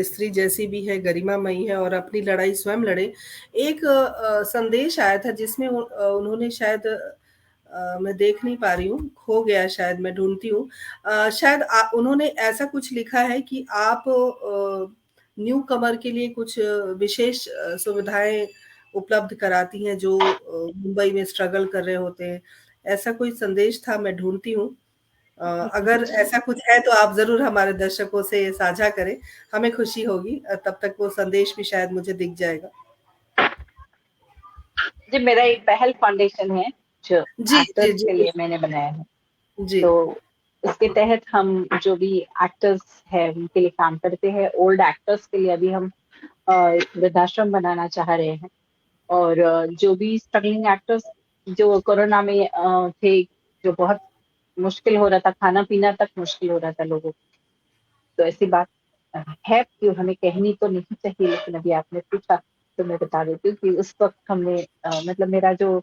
स्त्री जैसी भी है, गरिमामयी है और अपनी लड़ाई स्वयं लड़े। एक संदेश आया था जिसमें उन्होंने शायद मैं देख नहीं पा रही हूँ, खो गया है शायद, मैं ढूँढती हूँ। शायद उन्होंने ऐसा कुछ लिखा है कि आप न्यू कमर के लिए कुछ विशेष सुविधाएँ उपलब्ध कराती हैं जो मुंबई में स्ट्रगल कर रहे होते हैं। ऐसा कोई संदेश था, मैं ढूँढती हूँ। अगर ऐसा कुछ है तो आप ज़रूर हमारे दर्शकों से साझा करें, हमें खुशी होगी। तब तक वो संदेश भी शायद मुझे दिख जाएगा। जी, मेरा एक पहल फाउंडेशन है, जो जी, जी, एक्टर्स जी, के लिए मैंने बनाया है। जी। तो उसके तहत हम जो भी एक्टर्स हैं, उनके लिए काम करते हैं। ओल्ड एक्टर्स के लिए अभी हम एक वृद्धाश्रम बनाना चाह रहे हैं और जो भी स्ट्रगलिंग एक्टर्स जो कोरोना में थे, जो बहुत मुश्किल हो रहा था, खाना-पीना तक मुश्किल हो रहा था लोगों को। तो ऐसी बात है कि हमें कहनी तो नहीं चाहिए, लेकिन अभी आपने पूछा तो मैं बता देती हूँ कि उस वक़्त हमने मतलब मेरा जो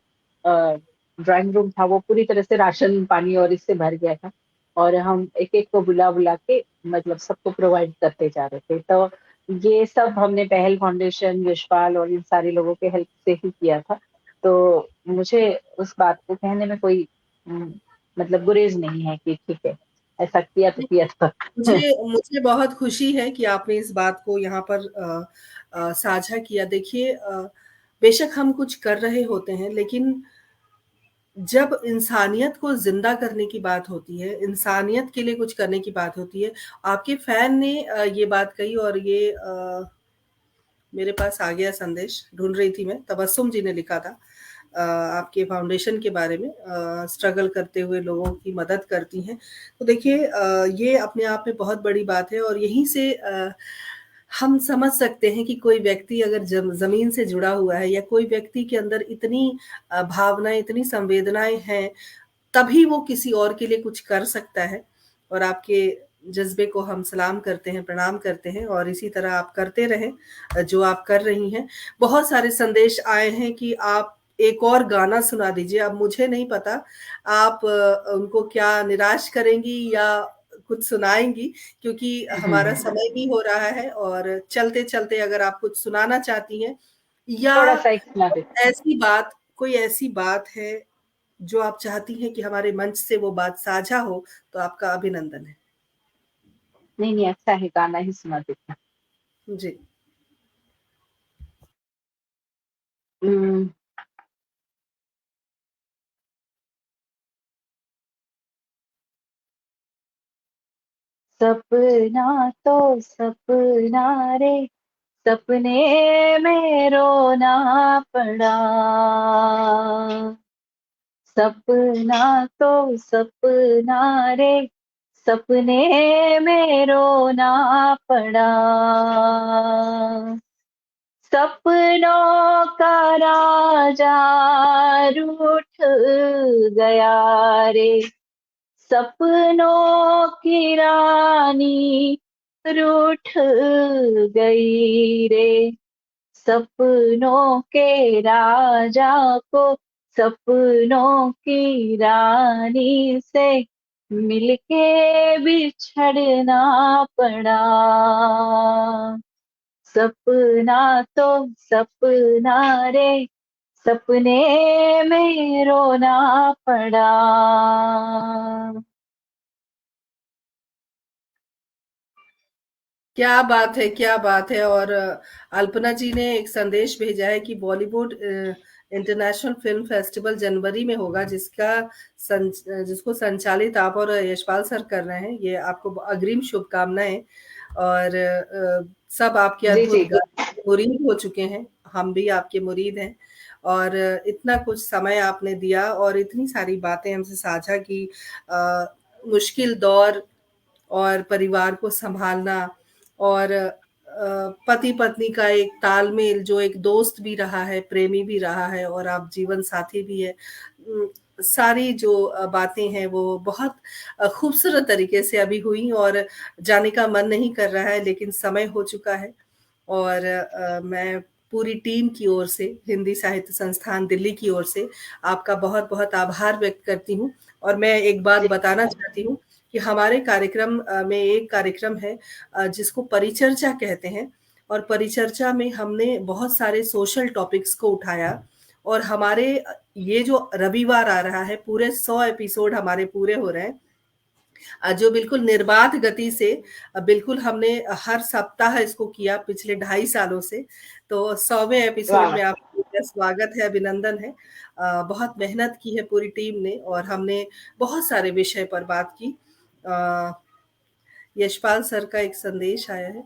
ड्राइंग रूम था वो पूरी तरह से राशन, पानी और इससे भर गया था और हम एक-एक को बुला-बुला के मतलब सबको प्रोवाइड करते जा रहे थे। तो ये सब हमने पहल फाउंडेशन, यशपाल और इन सारे लोगों के हेल्प से ही किया था। तो मुझे उस बात को कहने में कोई मतलब गुरेज़ नहीं है कि ठीक है, ऐसा किया तो किया था। मुझे मुझे बहुत खुशी है कि आपने इस बात को यहाँ पर साझा किया। देखिए बेशक हम कुछ कर रहे होते हैं, लेकिन जब इंसानियत को ज़िंदा करने की बात होती है, इंसानियत के लिए कुछ करने की बात होती है, आपके फ़ैन ने ये बात कही और ये मेरे पास आ गया संदेश, ढूँढ रही थी मैं, तबस्सुम जी ने लिखा था आपके फाउंडेशन के बारे में, स्ट्रगल करते हुए लोगों की मदद करती हैं। तो देखिए ये अपने आप में बहुत बड़ी बात है और यहीं से हम समझ सकते हैं कि कोई व्यक्ति अगर ज़मीन से जुड़ा हुआ है या कोई व्यक्ति के अंदर इतनी भावनाएँ, इतनी संवेदनाएँ हैं, तभी वो किसी और के लिए कुछ कर सकता है और आपके जज्बे को हम सलाम करते हैं, प्रणाम करते हैं और इसी तरह आप करते रहें जो आप कर रही हैं। बहुत सारे संदेश आए हैं कि आप एक और गाना सुना दीजिए। अब मुझे नहीं पता आप उनको क्या निराश करेंगी या कुछ सुनाएँगी, क्योंकि हमारा समय भी हो रहा है और चलते-चलते अगर आप कुछ सुनाना चाहती हैं या थोड़ा सा एक सुना दे। कोई ऐसी बात है जो आप चाहती हैं कि हमारे मंच से वो बात साझा हो, तो आपका अभिनंदन है। नहीं नहीं, अच्छा है, गाना ही सुना देते हैं। जी। हम्म, सपना तो सपना रे, सपने में रोना पड़ा। सपना तो सपना रे, सपने में रोना पड़ा। सपनों का राजा रूठ गया रे, सपनों की रानी रूठ गई रे। सपनों के राजा को सपनों की रानी से मिलके बिछड़ना पड़ा। सपना तो सपना रे, सपने में रोना पड़ा। क्या बात है, क्या बात है। और अल्पना जी ने एक संदेश भेजा है कि बॉलीवुड इंटरनेशनल फिल्म फेस्टिवल जनवरी में होगा, जिसको संचालित आप और यशपाल सर कर रहे हैं। ये आपको अग्रिम शुभकामनाएं। और सब आपके जी अद्भुत जी। गाने के मुरीद हो चुके हैं, हम भी आपके मुरीद हैं। और इतना कुछ समय आपने दिया और इतनी सारी बातें हमसे साझा की। अ, मुश्किल दौर और परिवार को संभालना और पति पत्नी का एक तालमेल, जो एक दोस्त भी रहा है, प्रेमी भी रहा है और आप जीवन साथी भी है। सारी जो बातें हैं वो बहुत खूबसूरत तरीके से अभी हुई और जाने का मन नहीं कर रहा है, लेकिन समय हो चुका है। और मैं पूरी टीम की ओर से, हिंदी साहित्य संस्थान दिल्ली की ओर से आपका बहुत-बहुत आभार व्यक्त करती हूँ। और मैं एक बात जी बताना चाहती हूँ कि हमारे कार्यक्रम में एक कार्यक्रम है जिसको परिचर्चा कहते हैं। और परिचर्चा में हमने बहुत सारे सोशल टॉपिक्स को उठाया और हमारे ये जो रविवार आ रहा है, पूरे 100 एपिसोड हमारे पूरे हो रहे हैं। जो बिल्कुल निर्बाध गति से बिल्कुल हमने हर सप्ताह इसको किया पिछले 2.5 सालों से। तो 100वें एपिसोड वाह। में आपका स्वागत है, अभिनंदन है। बहुत मेहनत की है पूरी टीम ने और हमने बहुत सारे विषय पर बात की। अ, यशपाल सर का एक संदेश आया है।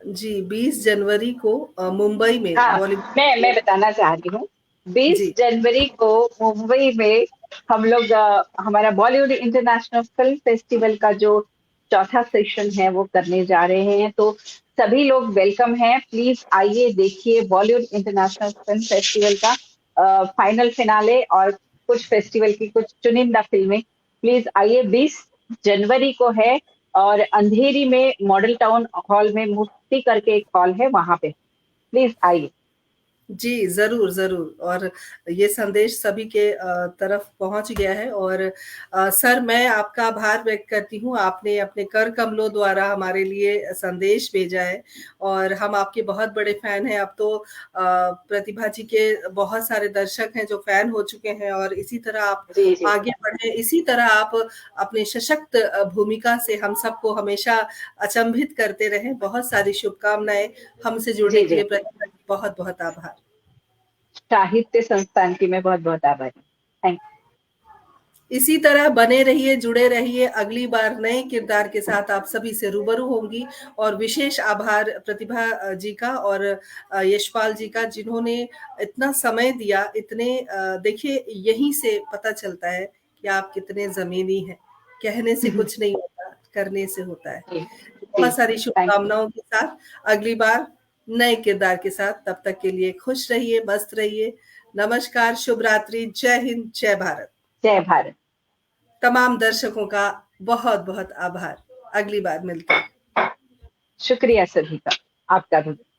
जी, 20 जनवरी को मुंबई में हाँ, बॉलीवुड। मैं बताना चाह रही हूँ, 20 जी, जनवरी को मुंबई में हम लोग हमारा बॉलीवुड इंटरनेशनल फिल्म फेस्टिवल का जो चौथा सेशन है वो करने जा रहे हैं। तो सभी लोग वेलकम हैं, प्लीज आइए, देखिए बॉलीवुड इंटरनेशनल फिल्म फेस्टिवल का फाइनल फिनाले और कुछ फेस्टिवल की कुछ चुनिंदा फिल्में। प्लीज आइए, 20 जनवरी को है और अंधेरी में मॉडल टाउन हॉल में मूर्ति करके एक हॉल है, वहां पे प्लीज आइए। जी, ज़रूर, ज़रूर। और ये संदेश सभी के तरफ पहुँच गया है। और सर, मैं आपका आभार व्यक्त करती हूँ, आपने अपने कर कमलों द्वारा हमारे लिए संदेश भेजा है और हम आपके बहुत बड़े फ़ैन हैं। अब तो प्रतिभा जी के बहुत सारे दर्शक हैं जो फ़ैन हो चुके हैं और इसी तरह आप जी जी आगे बढ़ें, इसी तरह आप अपने सशक्त भूमिका से हम सबको हमेशा अचंभित करते रहें। बहुत सारी शुभकामनाएँ। हमसे जुड़ने जी के जी। लिए प्रतिभा जी बहुत-बहुत आभार। साहित्य संस्थान की मैं बहुत बहुत आभारी हूँ। थैंक इसी तरह बने रहिए, जुड़े रहिए। अगली बार नए किरदार के साथ आप सभी से रूबरू होंगी। और विशेष आभार प्रतिभा जी का और यशपाल जी का, जिन्होंने इतना समय दिया। देखिए, यहीं से पता चलता है कि आप कितने ज़मीनी हैं। कहने से यू। कुछ नहीं होता, करने से होता है। जी जी। बहुत सारी थैंक यू। शुभकामनाओं के साथ अगली बार नए किरदार के साथ, तब तक के लिए खुश रहिए, मस्त रहिए। नमस्कार, शुभ रात्रि, जय हिंद, जय भारत। जय भारत। तमाम दर्शकों का बहुत-बहुत आभार। अगली बार मिलते हैं। शुक्रिया सभी का, आपका भी।